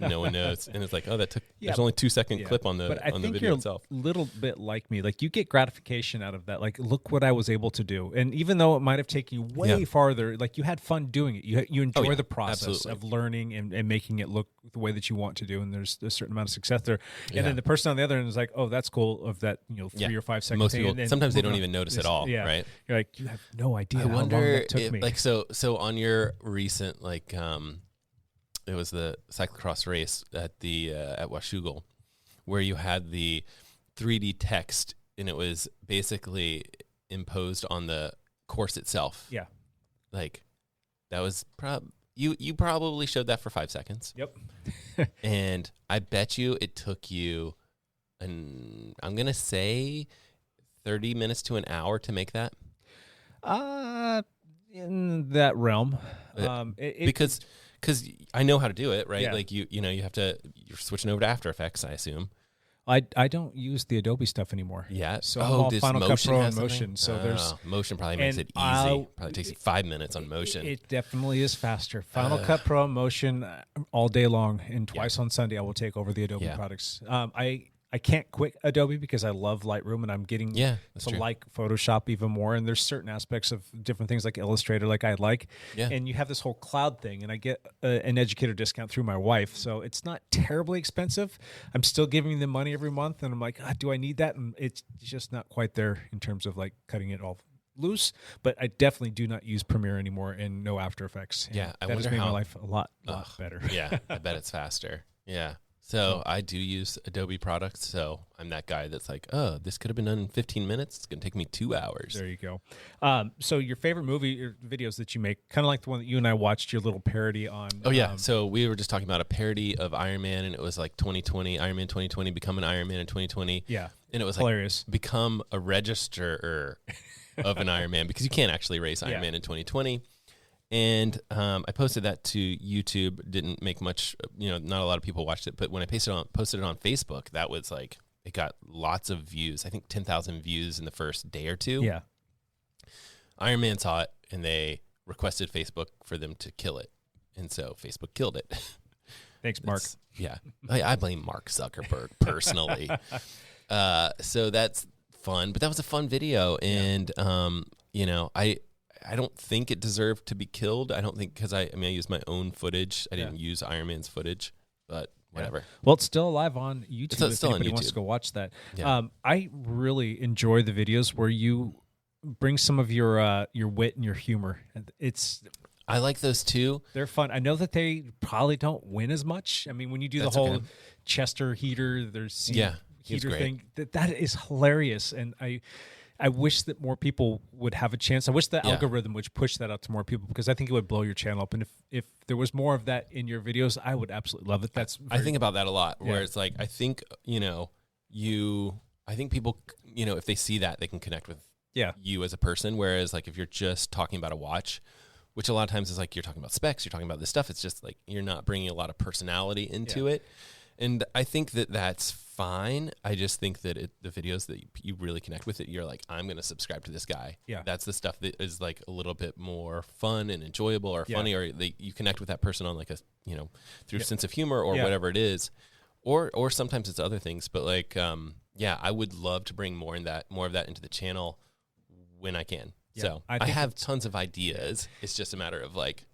No one knows. And it's like, oh, there's only 2-second clip on the But I think video you're itself. a little bit like me. Like you get gratification out of that. Like, look what I was able to do. And even though it might have taken you way farther, like you had fun doing it. You enjoy the process of learning and making it look the way that you want to do. And there's a certain amount of success there. And then the person on the other end is like, oh, that's cool of that, 3 or 5 seconds. Most people, sometimes they don't even notice at all, right? You're like, you have no idea I how long wonder that took if, me. like, so on your recent, it was the cyclocross race at Washougal, where you had the 3D text, and it was basically imposed on the course itself. Yeah. Like, that was you probably showed that for 5 seconds. Yep. And I bet you it took you, I'm going to say 30 minutes to an hour to make that. In that realm. Because I know how to do it, right? Yeah. Like you're switching over to After Effects, I assume. I don't use the Adobe stuff anymore. Yeah. So I'm all does Final Cut Motion Pro have and Motion. something? So there's Motion probably makes and it easy. Probably takes you 5 minutes on Motion. It definitely is faster. Final Cut Pro and Motion all day long, and twice on Sunday I will take over the Adobe products. I can't quit Adobe because I love Lightroom, and I'm getting to like Photoshop even more. And there's certain aspects of different things like Illustrator, like I like. Yeah. And you have this whole cloud thing, and I get an educator discount through my wife, so it's not terribly expensive. I'm still giving them money every month, and I'm like, do I need that? And it's just not quite there in terms of like cutting it all loose. But I definitely do not use Premiere anymore, and no After Effects. And yeah, I that wonder has made how my life a lot better. Yeah, I bet it's faster. Yeah. So I do use Adobe products, so I'm that guy that's like, oh, this could have been done in 15 minutes. It's going to take me 2 hours. There you go. So your favorite movie or videos that you make, kind of like the one that you and I watched, your little parody on. Oh, yeah. So we were just talking about a parody of Iron Man, and it was like 2020, Iron Man 2020, become an Iron Man in 2020. Yeah. And it was hilarious. Like, become a registrar of an Iron Man, because you can't actually race Iron Man in 2020. And I posted that to YouTube. Didn't make much, not a lot of people watched it. But when I posted it on Facebook, that was like, it got lots of views. I think 10,000 views in the first day or two. Yeah. Iron Man saw it, and they requested Facebook for them to kill it. And so Facebook killed it. Thanks, Mark. Yeah. I blame Mark Zuckerberg personally. So that's fun. But that was a fun video. And, I don't think it deserved to be killed. I don't think, because I used my own footage. I didn't use Iron Man's footage, but whatever. Well, it's still live on YouTube. It's if still on anybody wants YouTube. to go watch that. Yeah. I really enjoy the videos where you bring some of your wit and your humor. I like those too. They're fun. I know that they probably don't win as much. I mean, when you do That's the whole okay. Chester heater, there's Yeah, he's heater great. thing. That is hilarious, and I wish that more people would have a chance. I wish the Yeah. algorithm would push that out to more people because I think it would blow your channel up. And if there was more of that in your videos, I would absolutely love it. I think about that a lot. Where Yeah. it's like I think I think people if they see that they can connect with you as a person. Whereas like if you're just talking about a watch, which a lot of times is like you're talking about specs, you're talking about this stuff. It's just like you're not bringing a lot of personality into it. And I think that that's fine. I just think that the videos that you really connect with it, you're like, I'm going to subscribe to this guy. Yeah. That's the stuff that is like a little bit more fun and enjoyable or funny, or you connect with that person on like a, through sense of humor or whatever it is. Or sometimes it's other things, but like, I would love to bring more of that into the channel when I can. Yeah, So I I think have tons of ideas. It's just a matter of like,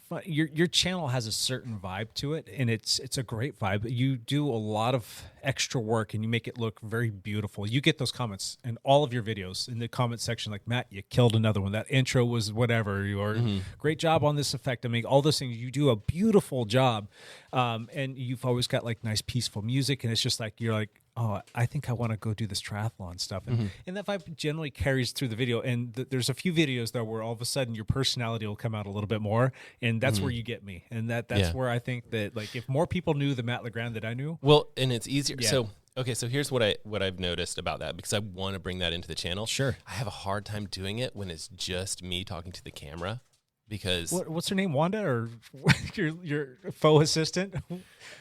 fun. Your channel has a certain vibe to it, and it's a great vibe. You do a lot of extra work, and you make it look very beautiful. You get those comments in all of your videos in the comment section, like, Matt, you killed another one. That intro was whatever. Or great job on this effect. I mean, all those things. You do a beautiful job, and you've always got like nice, peaceful music, and it's just like you're like, oh, I think I want to go do this triathlon stuff. And that vibe generally carries through the video. And there's a few videos there where all of a sudden your personality will come out a little bit more. And that's where you get me. And that's where I think that, like, if more people knew the Matt LeGrand that I knew. well, and it's easier. Yeah. So here's what I've noticed about that, because I want to bring that into the channel. Sure. I have a hard time doing it when it's just me talking to the camera, because What's her name, Wanda, or your faux assistant?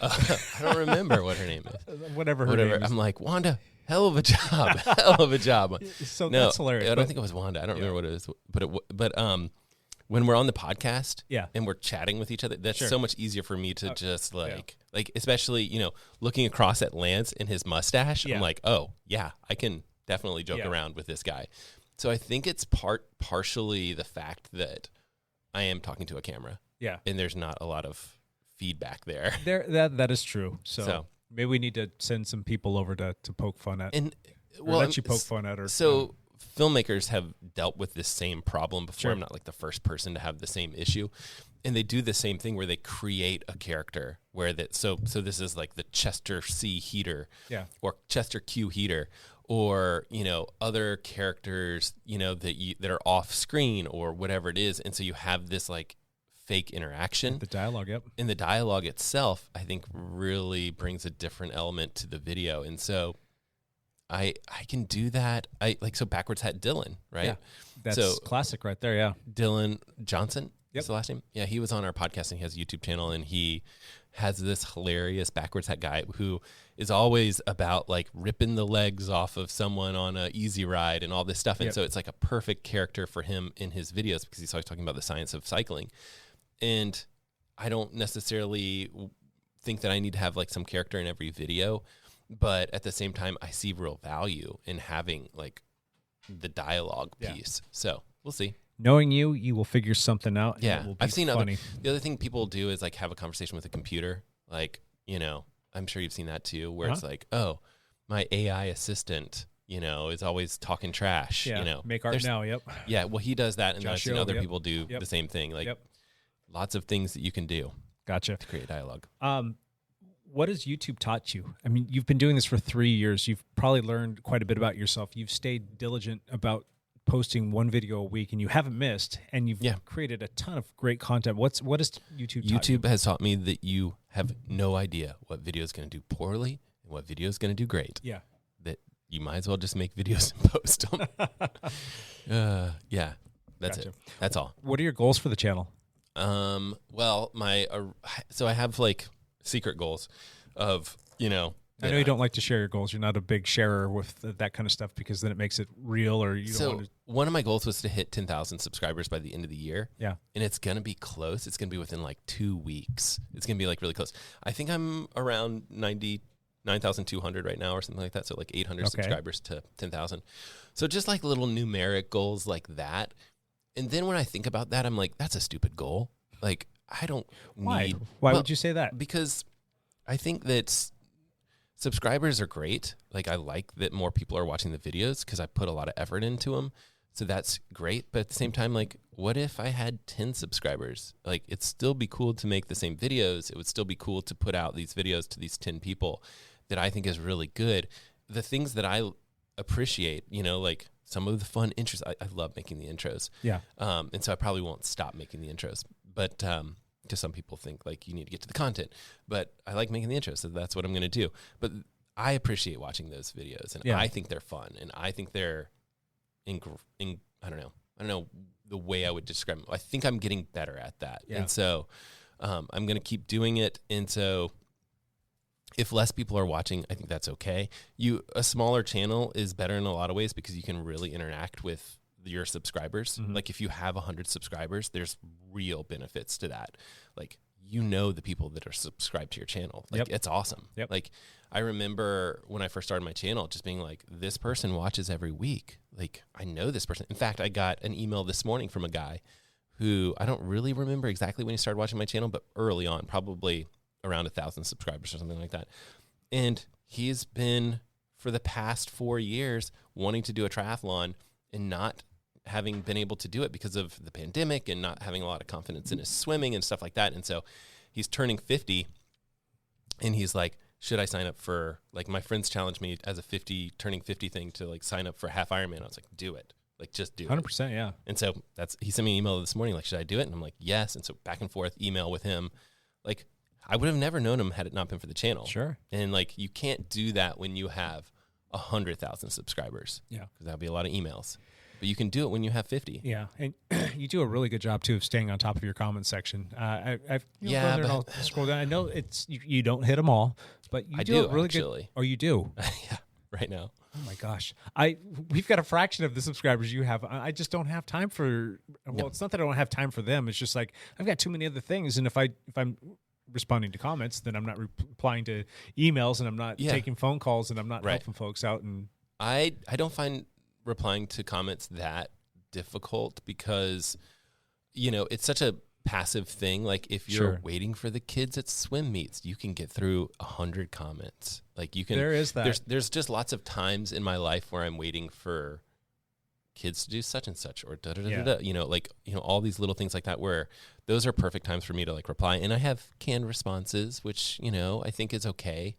I don't remember what her name is. Whatever her name is. I'm like, Wanda, hell of a job. Hell of a job. So No, that's hilarious. I but- don't think it was Wanda. I don't remember what it was, but when we're on the podcast, and we're chatting with each other, that's so much easier for me to just like especially looking across at Lance and his mustache. I'm like, oh yeah, I can definitely joke around with this guy. So I think it's partially the fact that I am talking to a camera, and there's not a lot of feedback there. That is true. So maybe we need to send some people over to poke fun at. And or let you poke fun at her. So filmmakers have dealt with this same problem before. Sure. I'm not like the first person to have the same issue. And they do the same thing where they create a character where so this is like the Chester C heater, or Chester Q heater, or other characters that are off screen or whatever it is, and so you have this like fake interaction. The dialogue, And the dialogue itself, I think, really brings a different element to the video, and so I can do that. So Backwards Hat Dylan, right? Yeah, that's classic right there. Yeah, Dylan Johnson. Yep. Is the last name? Yeah, he was on our podcast, and he has a YouTube channel, and he has this hilarious backwards hat guy who is always about like ripping the legs off of someone on a easy ride and all this stuff. And so it's like a perfect character for him in his videos, because he's always talking about the science of cycling. And I don't necessarily think that I need to have like some character in every video, but at the same time, I see real value in having like the dialogue piece. So we'll see. Knowing you will figure something out. Yeah, and it will be I've seen funny. the other thing people do is like have a conversation with a computer. Like, I'm sure you've seen that too, where it's like, oh, my AI assistant, is always talking trash. Yeah, make art now. Yep. Yeah, well, he does that, and I've seen other yep. people do Yep. the same thing. Like, Yep. lots of things that you can do Gotcha. to create dialogue. What has YouTube taught you? I mean, you've been doing this for 3 years. You've probably learned quite a bit about yourself. You've stayed diligent about posting one video a week, and you haven't missed, and you've created a ton of great content. What has YouTube taught you? YouTube has taught me that you have no idea what video is going to do poorly and what video is going to do great. Yeah. That you might as well just make videos and post them. That's Gotcha. it. That's all. What are your goals for the channel? Well, so I have like secret goals of, I know you don't like to share your goals. You're not a big sharer with that kind of stuff, because then it makes it real, or you don't want to. One of my goals was to hit 10,000 subscribers by the end of the year. Yeah. And it's going to be close. It's going to be within like 2 weeks. It's going to be like really close. I think I'm around 99,200 right now or something like that. So like 800 subscribers to 10,000. So just like little numeric goals like that. And then when I think about that, I'm like, that's a stupid goal. Like, I don't need. Why would you say that? Because I think that subscribers are great. Like, I like that more people are watching the videos because I put a lot of effort into them. So that's great. But at the same time, like, what if I had 10 subscribers? Like, it'd still be cool to make the same videos. It would still be cool to put out these videos to these 10 people that I think is really good. The things that I appreciate, you know, like some of the fun intros. I love making the intros. Yeah. And so I probably won't stop making the intros. But because some people think, like, you need to get to the content. But I like making the intros, so that's what I'm going to do. But I appreciate watching those videos, and I think they're fun, and I think they're I don't know the way I would describe them. I think I'm getting better at that. Yeah. And so I'm going to keep doing it. And so if less people are watching, I think that's okay. A smaller channel is better in a lot of ways because you can really interact with your subscribers. Mm-hmm. Like if you have 100 subscribers, there's real benefits to that. Like, you know, the people that are subscribed to your channel, like it's awesome. Yep. Like, I remember when I first started my channel, just being like, this person watches every week. Like, I know this person. In fact, I got an email this morning from a guy who I don't really remember exactly when he started watching my channel, but early on, probably around 1,000 subscribers or something like that. And he's been, for the past 4 years, wanting to do a triathlon and not having been able to do it because of the pandemic and not having a lot of confidence in his swimming and stuff like that. And so he's turning 50 and he's like, should I sign up for, like, my friends challenged me as a turning 50 thing to, like, sign up for a half Ironman. I was like, do it. Like, just do 100%, yeah. And so he sent me an email this morning, like, should I do it? And I'm like, yes. And so back and forth email with him. Like, I would have never known him had it not been for the channel. Sure. And, like, you can't do that when you have 100,000 subscribers. Yeah. Because that'll be a lot of emails. But you can do it when you have 50. Yeah, and you do a really good job too of staying on top of your comment section. I've gone there and I'll scroll down. I know it's you don't hit them all, but you do a really actually. Good. Oh, you do? Yeah, right now. Oh my gosh, we've got a fraction of the subscribers you have. I just don't have time for. Well, it's not that I don't have time for them. It's just like I've got too many other things, and if I'm responding to comments, then I'm not replying to emails, and I'm not taking phone calls, and I'm not helping folks out. And I don't find replying to comments that difficult because, you know, it's such a passive thing. Like, if you're waiting for the kids at swim meets, you can get through 100 comments. Like, you can. There is that. There's just lots of times in my life where I'm waiting for kids to do such and such or da da da da. You know, like, you know, all these little things like that where those are perfect times for me to, like, reply. And I have canned responses, which, you know, I think is okay.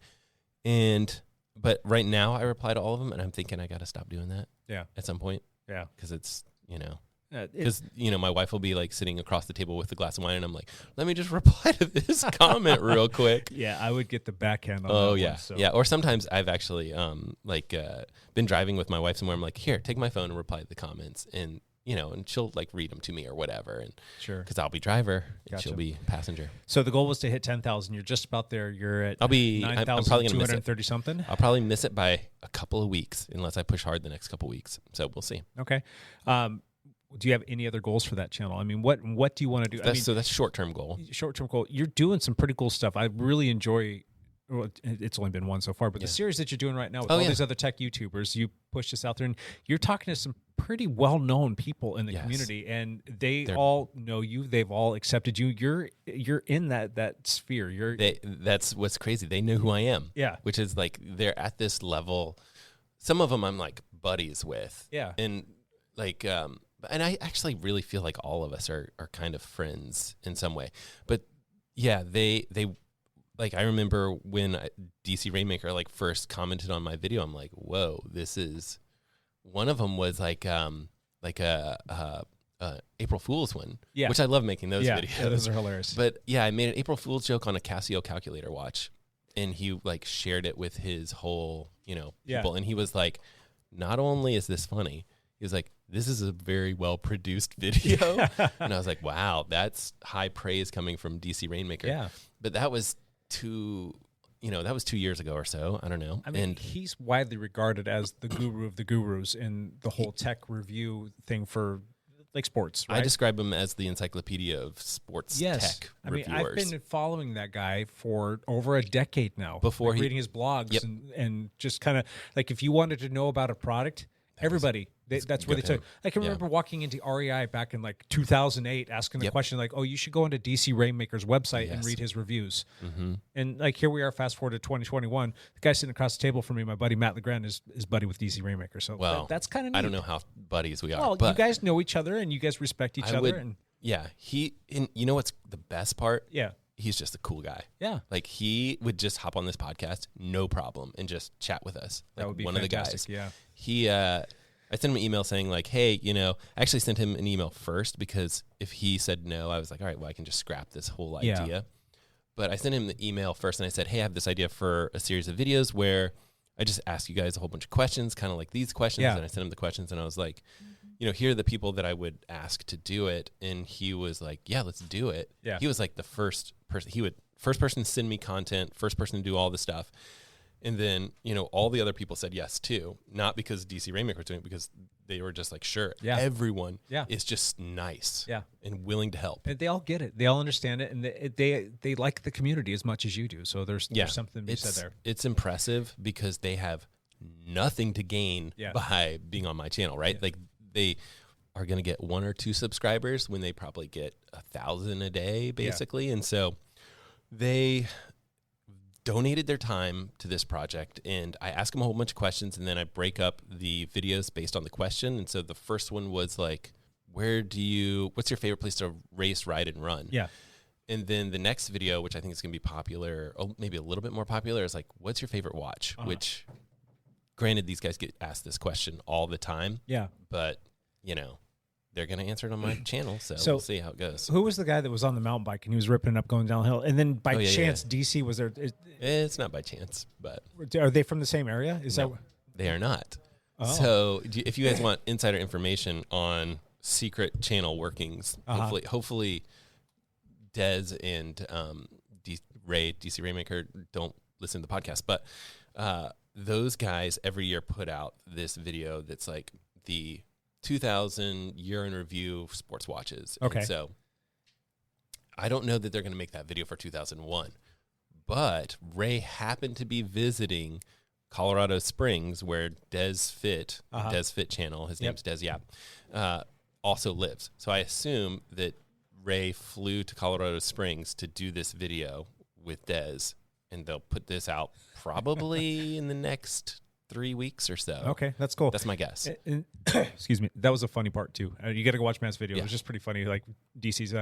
But right now I reply to all of them, and I'm thinking I got to stop doing that. Yeah. At some point. Yeah. Because it's, you know, because, you know, my wife will be, like, sitting across the table with a glass of wine, and I'm like, let me just reply to this comment real quick. Yeah, I would get the backhand on that one, so. Yeah. Or sometimes I've actually been driving with my wife somewhere. I'm like, here, take my phone and reply to the comments, and, you know, and she'll, like, read them to me or whatever. And sure, because I'll be driver and she'll be passenger. So the goal was to hit 10,000. You're just about there. You're at I'm probably going to miss it. 9,230 something. I'll probably miss it by a couple of weeks unless I push hard the next couple of weeks. So we'll see. Okay. Do you have any other goals for that channel? I mean, what do you want to do? So that's short-term goal. Short-term goal. You're doing some pretty cool stuff. I really enjoy. Well, it's only been one so far, but the series that you're doing right now with all these other tech YouTubers, you push this out there, and you're talking to some pretty well-known people in the community, and they're all know you. They've all accepted you. You're in that sphere. That's what's crazy. They know who I am. Yeah, which is, like, they're at this level. Some of them I'm, like, buddies with. Yeah, and, like, and I actually really feel like all of us are kind of friends in some way. But yeah, they. Like, I remember when DC Rainmaker, like, first commented on my video, I'm like, whoa, this is, one of them was like April Fool's one, which I love making those videos. Yeah, those are hilarious. But yeah, I made an April Fool's joke on a Casio calculator watch, and he, like, shared it with his whole, you know, people. And he was like, not only is this funny, he was like, this is a very well-produced video. And I was like, wow, that's high praise coming from DC Rainmaker. Yeah. But that was 2 years ago or so. I don't know. I mean, and he's widely regarded as the guru of the gurus in the whole tech review thing for, like, sports, right? I describe him as the encyclopedia of sports tech reviewers. I've been following that guy for over a decade now. Before reading his blogs and just kind of, like, if you wanted to know about a product, everybody That's where they took. I can remember walking into REI back in like 2008, asking the question like, "Oh, you should go onto DC Rainmaker's website and read his reviews." And like here we are, fast forward to 2021. The guy sitting across the table from me, my buddy Matt LeGrand, is buddy with DC Rainmaker. So that's kind of neat. I don't know how buddies we are. Well, but you guys know each other and you guys respect each other. And you know what's the best part? Yeah. He's just a cool guy. Yeah. Like he would just hop on this podcast, no problem, and just chat with us. Like that would be one fantastic. of the guys. Yeah. I sent him an email saying like, hey, I actually sent him an email first because if he said no, I was like, all right, well, I can just scrap this whole idea. Yeah. But I sent him the email first and I said, hey, I have this idea for a series of videos where I just ask you guys a whole bunch of questions, kind of like these questions. Yeah. And I sent him the questions and I was like, here are the people that I would ask to do it. And he was like, yeah, let's do it. Yeah. He was like the first person. First person to send me content, first person to do all the stuff. And then, all the other people said yes too. Not because DC Rainmaker was doing it, because they were just like, sure. Yeah. Everyone is just nice and willing to help. And they all get it. They all understand it. And they like the community as much as you do. So there's something to be said there. It's impressive because they have nothing to gain by being on my channel, right? Yeah. Like they are going to get 1 or 2 subscribers when they probably get 1,000 a day, basically. Yeah. And so they donated their time to this project, and I ask them a whole bunch of questions, and then I break up the videos based on the question. And so the first one was like, what's your favorite place to race, ride, and run? Yeah. And then the next video, which I think is going to be popular, maybe a little bit more popular, is like, what's your favorite watch? Which, granted, these guys get asked this question all the time. Yeah. But, they're going to answer it on my channel, so we'll see how it goes. Who was the guy that was on the mountain bike and he was ripping it up going downhill? And then by chance, DC was there. It's not by chance, but. Are they from the same area? They are not. Oh. So if you guys want insider information on secret channel workings, hopefully Dez and DC Rainmaker don't listen to the podcast, but those guys every year put out this video that's like the 2000 year in review sports watches. Okay. And so I don't know that they're going to make that video for 2001, but Ray happened to be visiting Colorado Springs where Des Fit channel, his name's Des Yap, also lives. So I assume that Ray flew to Colorado Springs to do this video with Des, and they'll put this out probably in the next 3 weeks or so. Okay, that's cool. That's my guess. Excuse me. That was a funny part too. You got to go watch Matt's video. Yeah. It was just pretty funny, like DC's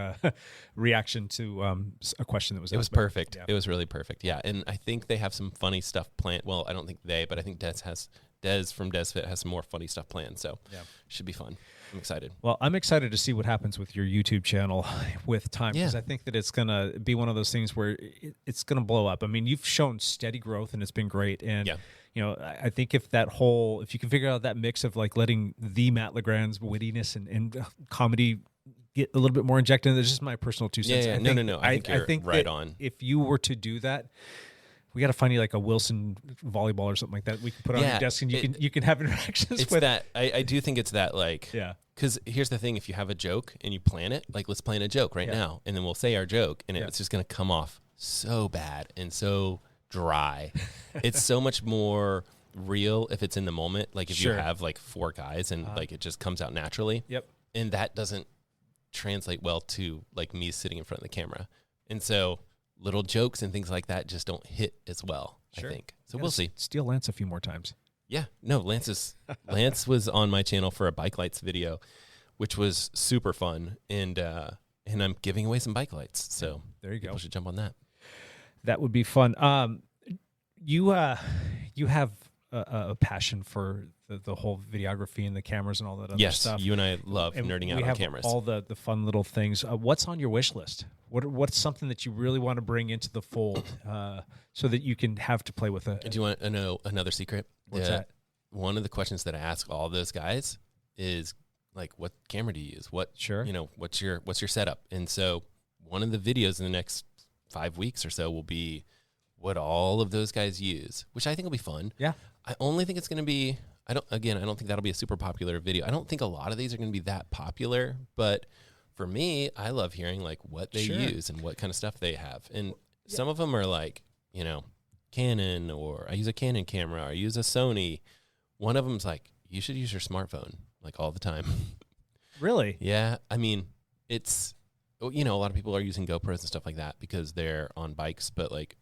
reaction to a question that was. It was perfect. Yeah. It was really perfect. Yeah, and I think they have some funny stuff planned. Well, I don't think but I think Des from DesFit has some more funny stuff planned. So should be fun. I'm excited. Well, I'm excited to see what happens with your YouTube channel with time, because I think that it's going to be one of those things where it's going to blow up. I mean, you've shown steady growth and it's been great. And I think if you can figure out that mix of like letting the Matt LeGrand's wittiness and comedy get a little bit more injected, that's just my personal 2 cents. Yeah. No. I think right on. If you were to do that, we got to find you like a Wilson volleyball or something like that we can put on your desk, and you can have interactions it's with that. I do think it's that, like, because here's the thing: if you have a joke and you plan it, like, let's plan a joke right now, and then we'll say our joke, and it's just going to come off so bad and so dry. It's so much more real if it's in the moment. Like if you have like 4 guys and like it just comes out naturally. Yep. And that doesn't translate well to like me sitting in front of the camera. And so little jokes and things like that just don't hit as well, I think. So we'll see. Steal Lance a few more times. Yeah. No, Lance was on my channel for a bike lights video, which was super fun. And I'm giving away some bike lights. So there you go. People should jump on that. That would be fun. You have a passion for the whole videography and the cameras and all that other stuff. Yes, you and I love nerding out on cameras. All the fun little things. What's on your wish list? What's something that you really want to bring into the fold so that you can have to play with it? Do you want to know another secret? What's that? One of the questions that I ask all those guys is like, what camera do you use? What's your setup? And so one of the videos in the next 5 weeks or so will be what all of those guys use, which I think will be fun. Yeah. I only think it's going to be, I don't think that'll be a super popular video. I don't think a lot of these are going to be that popular, but for me, I love hearing like what they use and what kind of stuff they have. And some of them are like, Canon, or I use a Canon camera, or I use a Sony. One of them's like, you should use your smartphone. like all the time. Really? Yeah. I mean, it's, you know, a lot of people are using GoPros and stuff like that because they're on bikes, but like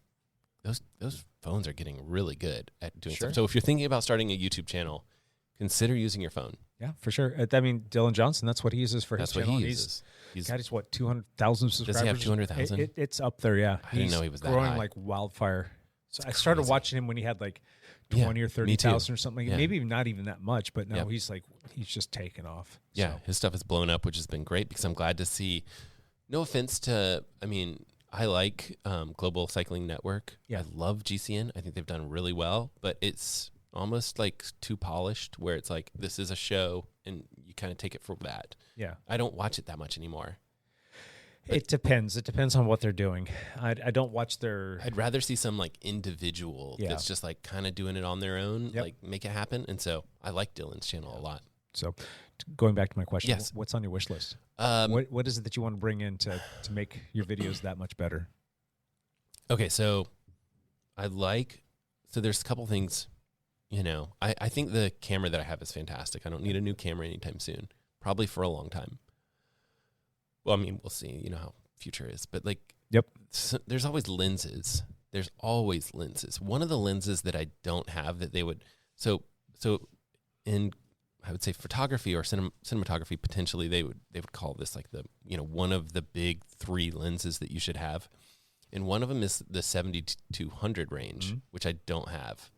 those phones are getting really good at doing Sure. stuff. So if you're thinking about starting a YouTube channel, consider using your phone. Yeah, for sure. I mean, Dylan Johnson, that's what he uses for That's his what channel. he uses. He's got his, what, 200,000 subscribers? Does he have 200,000? It's up there, yeah. I didn't know he was that growing high. like wildfire. So I started watching him when he had like 20 or me 30,000 too. or something. Yeah. Maybe not even that much, but now Yep. he's just taken off. Yeah, So, his stuff has blown up, which has been great because I'm glad to see. No offense to, I mean, I like Global Cycling Network. Yeah. I love GCN. I think they've done really well, but it's almost like too polished where it's like, this is a show and you kind of take it for that. yeah. I don't watch it that much anymore. It depends. It depends on what they're doing. I don't watch their... I'd rather see some like individual Yeah. that's just like kind of doing it on their own, Yep. like make it happen. And so I like Dylan's channel a lot. So going back to my question, Yes. what's on your wish list? Um, What is it that you want to bring in to make your videos that much better? Okay, so there's a couple things, you know, I think the camera that I have is fantastic. I don't need a new camera anytime soon, probably for a long time. Well, I mean, we'll see, you know how future is, but like, Yep. so there's always lenses. There's always lenses. One of the lenses that I don't have that they would, so in, I would say photography or cinematography, potentially they would call this like the, you know, one of the big 3 lenses that you should have. And one of them is the 70-200 range, which I don't have.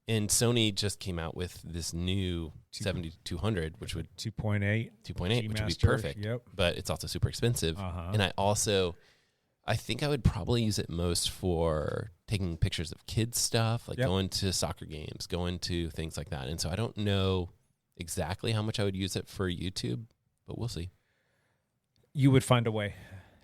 And Sony just came out with this new 70-200, which would 2.8. 2.8, which would be G-Master, perfect. yep. But it's also super expensive. Uh-huh. And I think I would probably use it most for taking pictures of kids stuff, like Yep. going to soccer games, going to things like that. And so I don't know exactly how much I would use it for YouTube, but we'll see. You would find a way.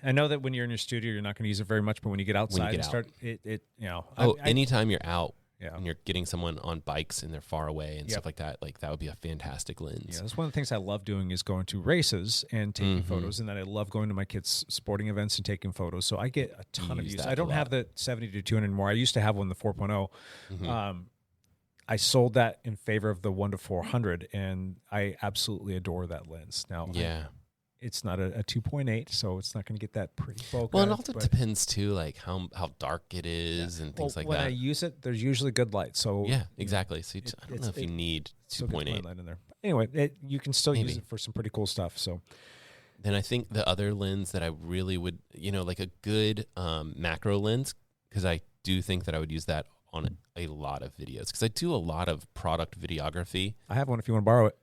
I know that when you're in your studio, you're not going to use it very much, but when you get outside get and out. start, it you know. Anytime you're out Yeah. and you're getting someone on bikes and they're far away and Yep. stuff like that would be a fantastic lens. Yeah, that's one of the things I love doing is going to races and taking photos, and then I love going to my kids' sporting events and taking photos. So I get a ton of use use. that I a don't have the 70-200 anymore. I used to have one, the 4.0. I sold that in favor of the 1-400, and I absolutely adore that lens. Now, Yeah. it's not a 2.8, so it's not going to get that pretty focus. Well, it also depends too, like how dark it is and things like when that. I use it, there's usually good light. So Yeah, exactly. So I don't know if you need still gets 2.8. light in there. Anyway, you can still use Maybe. it for some pretty cool stuff. So Then I think the other lens that I really would, you know, like a good macro lens, because I do think that I would use that on a lot of videos, because I do a lot of product videography. I have one if you want to borrow it.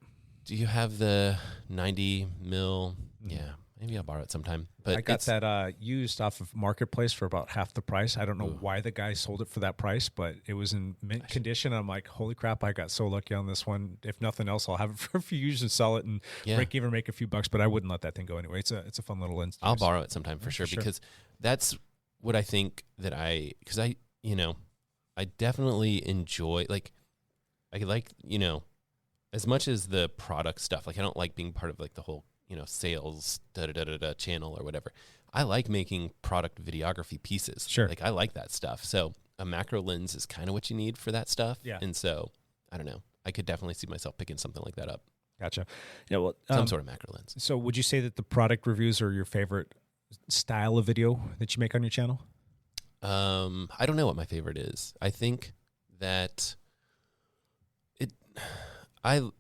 Do you have the 90 mil? Yeah, maybe I'll borrow it sometime. But I got that used off of Marketplace for about half the price. I don't know why the guy sold it for that price, but it was in mint condition. I'm like, holy crap, I got so lucky on this one. If nothing else, I'll have it for a few years and sell it and make a few bucks, but I wouldn't let that thing go anyway. It's a fun little lens. I'll borrow it sometime for sure, because that's what I think that because I, you know, I definitely enjoy, like, I like, you know, as much as the product stuff, like I don't like being part of like the whole, you know, sales channel or whatever. I like making product videography pieces. Sure. Like I like that stuff. So a macro lens is kind of what you need for that stuff. Yeah. And so I don't know. I could definitely see myself picking something like that up. Gotcha. Yeah. Well, Some sort of macro lens. So would you say that the product reviews are your favorite style of video that you make on your channel? I don't know what my favorite is. I think that I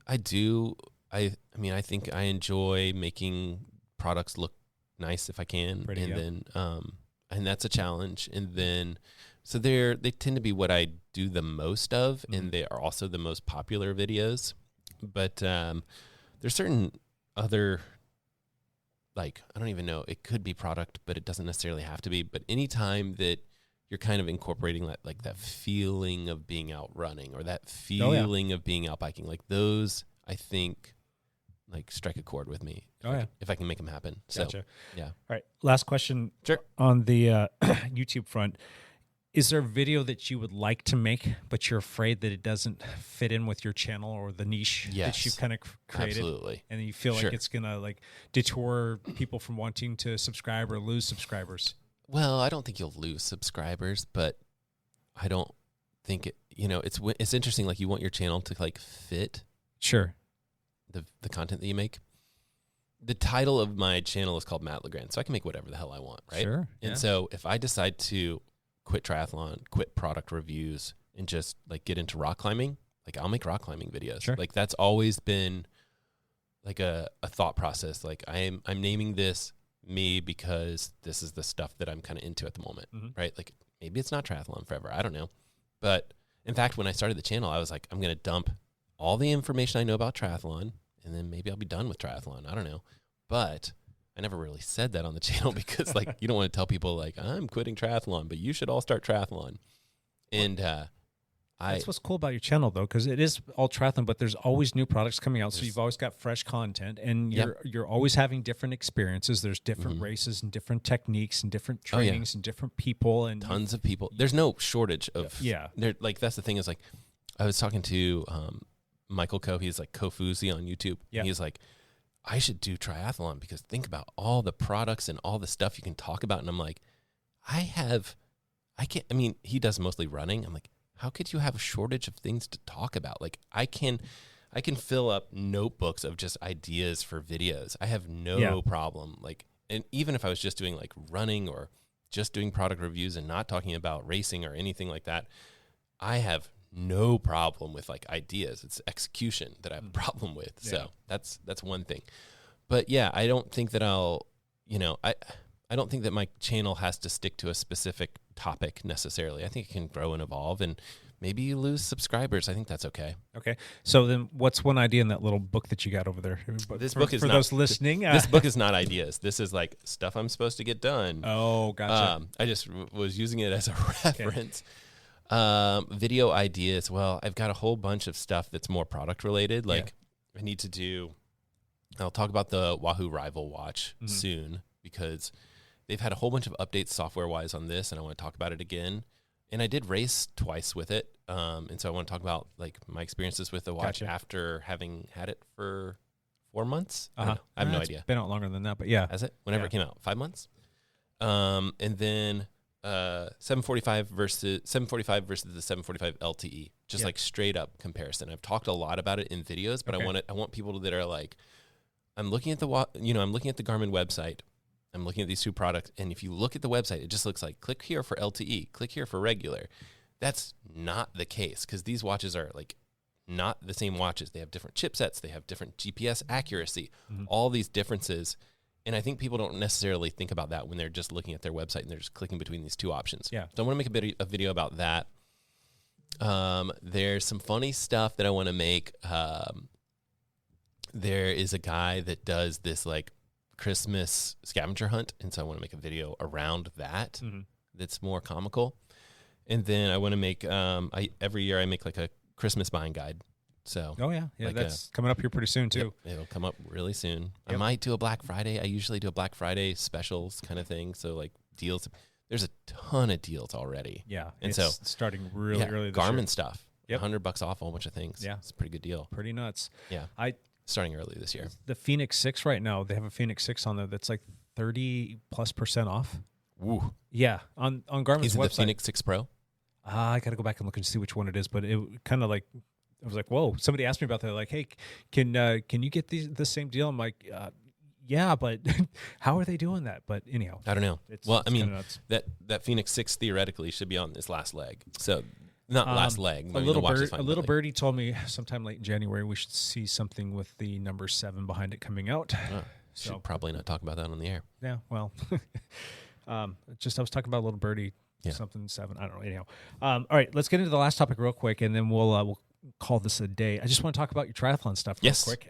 mean, I think I enjoy making products look nice if I can. Then, and that's a challenge. And then, so they tend to be what I do the most of, and they are also the most popular videos. But there's certain other, like, I don't even know, it could be product, but it doesn't necessarily have to be. But anytime that you're kind of incorporating like that feeling of being out running or that feeling of being out biking, like those, I think, like strike a chord with me. If I can make them happen. Gotcha. So, yeah. All right. Last question. Sure. On the YouTube front, is there a video that you would like to make, but you're afraid that it doesn't fit in with your channel or the niche that you've kind of created? Absolutely. And you feel like it's going to like detour people from wanting to subscribe or lose subscribers? Well, I don't think you'll lose subscribers, but I don't think it, you know, it's interesting. Like you want your channel to like fit. Sure. the content that you make. The title of my channel is called Matt LeGrand, so I can make whatever the hell I want, right? Sure. And so if I decide to quit triathlon, quit product reviews, and just like get into rock climbing, like I'll make rock climbing videos. Sure. Like that's always been like a thought process. Like I'm naming this me because this is the stuff that I'm kind of into at the moment, right? Like maybe it's not triathlon forever. I don't know. But in fact, when I started the channel, I was like, I'm going to dump all the information I know about triathlon, and then maybe I'll be done with triathlon. I don't know. But I never really said that on the channel because like you don't want to tell people like I'm quitting triathlon, but you should all start triathlon. And that's what's cool about your channel, though, because it is all triathlon, but there's always new products coming out, so you've always got fresh content, and you're always having different experiences. There's different races and different techniques and different trainings and different people and tons of people. There's no shortage of Like that's the thing is like I was talking to Michael Coe. He's like Kofuzi on YouTube. Yeah. He's like, I should do triathlon because think about all the products and all the stuff you can talk about. And I'm like, I mean, he does mostly running. I'm like, how could you have a shortage of things to talk about? Like I can fill up notebooks of just ideas for videos. I have no problem. Like, and even if I was just doing like running or just doing product reviews and not talking about racing or anything like that, I have no problem with like ideas. It's execution that I have a problem with. Yeah. So that's one thing. But yeah, I don't think that I don't think that my channel has to stick to a specific topic necessarily. I think it can grow and evolve, and maybe you lose subscribers. I think that's okay. Okay. So then what's one idea in that little book that you got over there? This book is for not, those listening. This book is not ideas. This is like stuff I'm supposed to get done. Oh, gotcha. I just was using it as a reference. Okay. Video ideas. Well, I've got a whole bunch of stuff that's more product related. Like I need to do, I'll talk about the Wahoo Rival watch soon because they've had a whole bunch of updates software-wise on this, and I want to talk about it again. And I did race twice with it, and so I want to talk about like my experiences with the watch after having had it for 4 months. I have no idea. It's been out longer than that, but yeah. Has it? Whenever it came out, 5 months. And then 745 versus the 745 LTE, just like straight up comparison. I've talked a lot about it in videos, but I want people that are like, I'm looking at the Garmin website. I'm looking at these two products, and if you look at the website, it just looks like click here for LTE, click here for regular. That's not the case because these watches are like not the same watches. They have different chipsets. They have different GPS accuracy, all these differences. And I think people don't necessarily think about that when they're just looking at their website and they're just clicking between these two options. Yeah. So I want to make a video about that. There's some funny stuff that I want to make. There is a guy that does this like Christmas scavenger hunt, and so I want to make a video around that that's more comical. And then I want to make every year I make like a Christmas buying guide. So like that's coming up here pretty soon too. Yep, it'll come up really soon. I might do a Black Friday. I usually do a Black Friday specials kind of thing. So like deals, there's a ton of deals already. Yeah, and it's so starting really early. Garmin year. stuff. $100 off a whole bunch of things. Yeah, it's a pretty good deal. Pretty nuts. Yeah, starting early this year. The Phoenix 6 right now, they have a Phoenix 6 on there that's like 30+% off. Woo. Yeah, on Garmin's Is it website. the Phoenix 6 Pro? I got to go back and look and see which one it is, but it kind of like, I was like, whoa, somebody asked me about that. Like, hey, can you get the same deal? I'm like, yeah, but how are they doing that? But anyhow. I don't know. I mean, that Phoenix 6 theoretically should be on this last leg. So not last leg. A little birdie told me sometime late in January we should see something with the number 7 behind it coming out. Should probably not talk about that on the air. Yeah, well, I was talking about a little birdie, something 7. I don't know. Anyhow, all right, let's get into the last topic real quick, and then we'll call this a day. I just want to talk about your triathlon stuff real quick.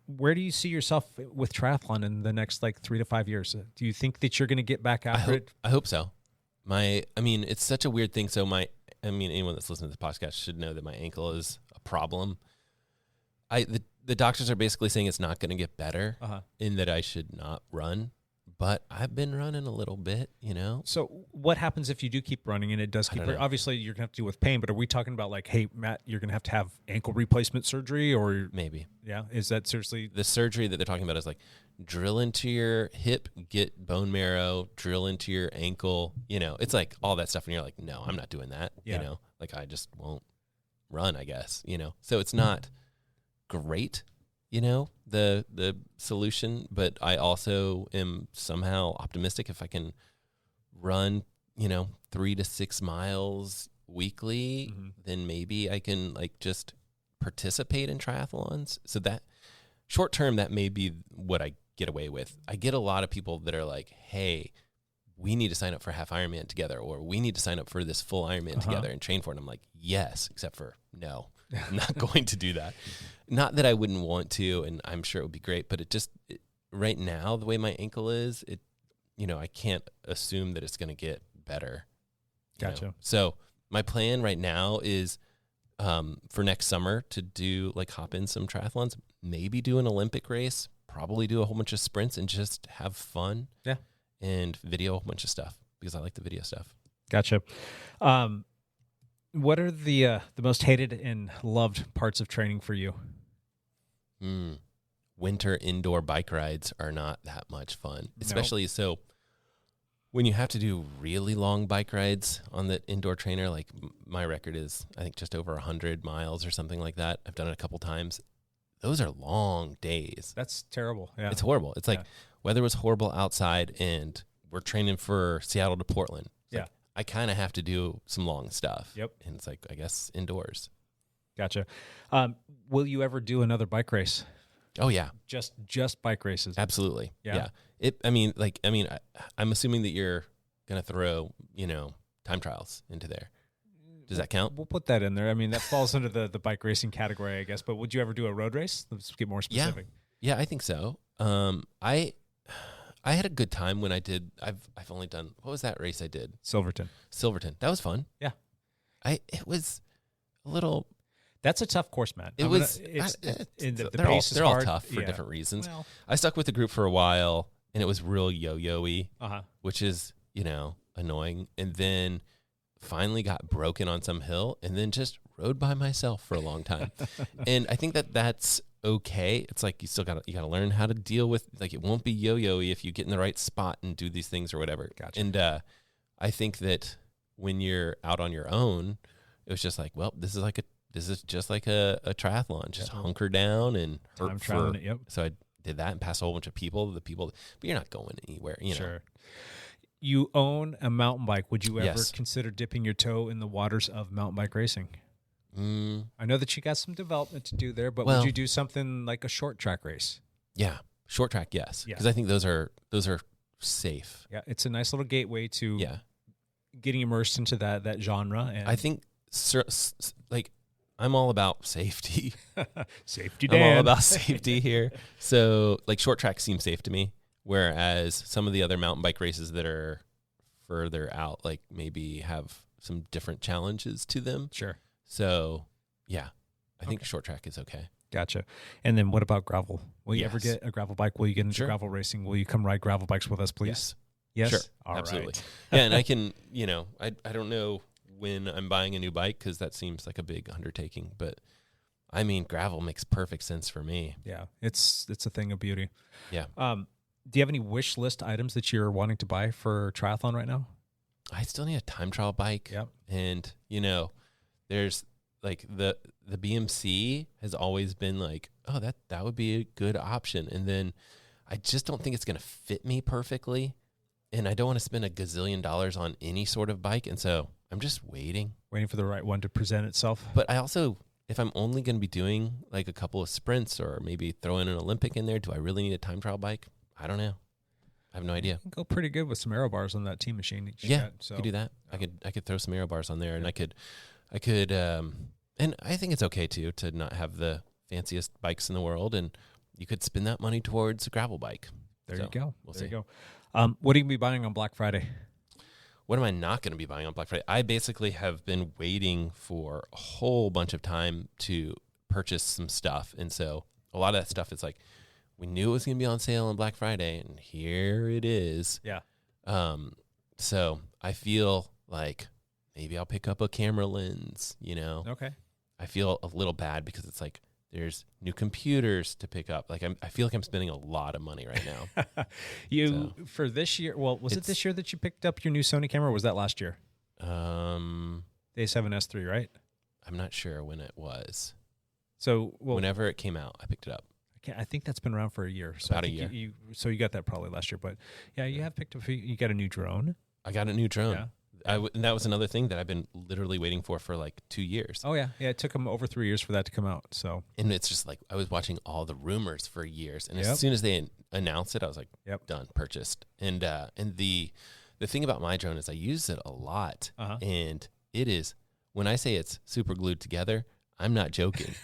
Where do you see yourself with triathlon in the next 3 to 5 years? Do you think that you're going to get back after it? I hope so. It's such a weird thing. So anyone that's listening to the podcast should know that my ankle is a problem. The doctors are basically saying it's not going to get better in that I should not run, but I've been running a little bit, So what happens if you do keep running and it does keep obviously you're going to have to deal with pain, but are we talking about hey, Matt, you're going to have ankle replacement surgery or maybe? Yeah. Is that seriously? The surgery that they're talking about is drill into your hip, get bone marrow, drill into your ankle, it's like all that stuff. And you're like, no, I'm not doing that. I just won't run, I guess, so it's not great. the solution, but I also am somehow optimistic if I can run, 3 to 6 miles weekly, then maybe I can like just participate in triathlons. So that short term, that may be what I get away with. I get a lot of people that are like, hey, we need to sign up for half Ironman together, or we need to sign up for this full Ironman together and train for it. And I'm like, yes, except for no, I'm not going to do that. Not that I wouldn't want to, and I'm sure it would be great, but right now, the way my ankle is, I can't assume that it's going to get better. Gotcha. So my plan right now is for next summer to do like hop in some triathlons, maybe do an Olympic race, probably do a whole bunch of sprints and just have fun. Yeah. And video a bunch of stuff because I like the video stuff. Gotcha. What are the most hated and loved parts of training for you? Winter indoor bike rides are not that much fun, especially so when you have to do really long bike rides on the indoor trainer. Like my record is, I think, just over 100 miles or something like that. I've done it a couple times. Those are long days. That's terrible. Yeah. It's horrible. It's like weather was horrible outside and we're training for Seattle to Portland. It's like, I kind of have to do some long stuff. Yep. And it's like, I guess indoors. Gotcha. Will you ever do another bike race? Oh yeah. Just bike races. Absolutely. Yeah. I'm assuming that you're going to throw, time trials into there. Does that count? We'll put that in there. I mean, that falls under the bike racing category, I guess. But would you ever do a road race? Let's get more specific. Yeah, I think so. I had a good time when I did. I've only done, what was that race I did? Silverton. That was fun. Yeah. It was a little. That's a tough course, man. They're all tough for different reasons. Well, I stuck with the group for a while, and it was real yo-yo-y, which is, annoying. And then finally got broken on some hill, and then just rode by myself for a long time. And I think that's okay. It's like you got to learn how to deal with, like, it won't be yo-yo-y if you get in the right spot and do these things or whatever. Gotcha. And I think that when you're out on your own, it was just like, well, this is just like a triathlon. Just hunker down and hurt for. Yep. So I did that and passed a whole bunch of people. But you're not going anywhere. Sure. You own a mountain bike. Would you ever Yes. consider dipping your toe in the waters of mountain bike racing? I know that you got some development to do there, but would you do something like a short track race? Yeah, short track, yes, Yeah. because I think those are safe. Yeah, it's a nice little gateway to getting immersed into that genre. And I think like I'm all about safety. Safety, I'm Dan. all about safety here. So like short track seems safe to me, whereas some of the other mountain bike races that are further out, like maybe have some different challenges to them. Sure. So yeah, I think short track is okay. Gotcha. And then what about gravel? Will you ever Yes. get a gravel bike? Will you get into Sure. gravel racing? Will you come ride gravel bikes with us, please? Yes. Sure. All Absolutely. right. Yeah, and I can, I don't know when I'm buying a new bike because that seems like a big undertaking, but I mean, gravel makes perfect sense for me. Yeah, it's a thing of beauty. Yeah. Do you have any wish list items that you're wanting to buy for triathlon right now? I still need a time trial bike. Yep. And, there's like the BMC has always been like, oh, that would be a good option. And then I just don't think it's going to fit me perfectly. And I don't want to spend $1 gazillion on any sort of bike. And so I'm just waiting For the right one to present itself. But I also, if I'm only going to be doing like a couple of sprints or maybe throw in an Olympic in there, do I really need a time trial bike? I don't know. I have no idea. You can go pretty good with some aero bars on that team machine. That you Yeah, got, so. I could do that. I could throw some aero bars on there, and I could, and I think it's okay too to not have the fanciest bikes in the world, and you could spend that money towards a gravel bike. There So, you go. We'll there see. you go. What are you going to be buying on Black Friday? What am I not going to be buying on Black Friday? I basically have been waiting for a whole bunch of time to purchase some stuff, and so a lot of that stuff is like, we knew it was going to be on sale on Black Friday, and here it is. Yeah. So I feel like maybe I'll pick up a camera lens, Okay. I feel a little bad because it's like there's new computers to pick up. Like I feel like I'm spending a lot of money right now. For this year, was it this year that you picked up your new Sony camera, or was that last year? The A7S III, right? I'm not sure when it was. So, Whenever it came out, I picked it up. I I think that's been around for a year. So About I a think year. So you got that probably last year, but yeah, you have picked up. You got a new drone. I got a new drone. Yeah. And that was another thing that I've been literally waiting for like 2 years. Oh yeah, yeah. It took them over 3 years for that to come out. So And it's just like I was watching all the rumors for years, and Yep. as soon as they announced it, I was like, Yep. done, purchased. And the thing about my drone is I use it a lot, and it is when I say it's super glued together, I'm not joking.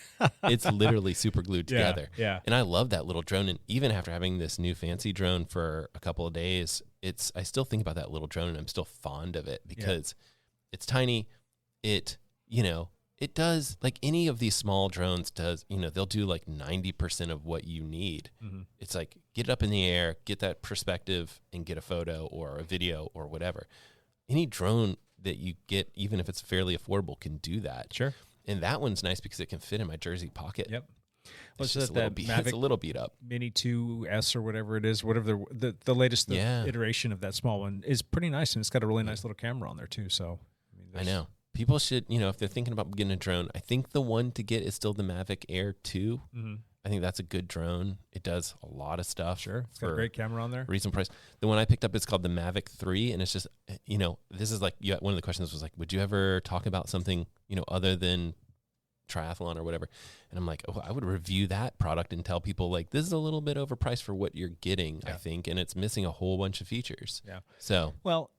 It's literally super glued Yeah, together. yeah. And I love that little drone. And even after having this new fancy drone for a couple of days, I still think about that little drone, and I'm still fond of it because it's tiny. It does like any of these small drones does, they'll do like 90% of what you need. Mm-hmm. It's like get it up in the air, get that perspective, and get a photo or a video or whatever. Any drone that you get, even if it's fairly affordable, can do that. sure. And that one's nice because it can fit in my jersey pocket. Yep. It's Well, just a little beat. It's a little beat up. Mini 2S or whatever it is, whatever the latest iteration of that small one is pretty nice, and it's got a really nice little camera on there too. So I know people should, if they're thinking about getting a drone, I think the one to get is still the Mavic Air 2. Mm-hmm. I think that's a good drone. It does a lot of stuff. Sure, it's got a for great camera on there. reasonable price. The one I picked up is called the Mavic 3, and it's just, this is like one of the questions was like, would you ever talk about something, other than triathlon or whatever? And I'm like, I would review that product and tell people like, this is a little bit overpriced for what you're getting, I think, and it's missing a whole bunch of features. Yeah. So, well,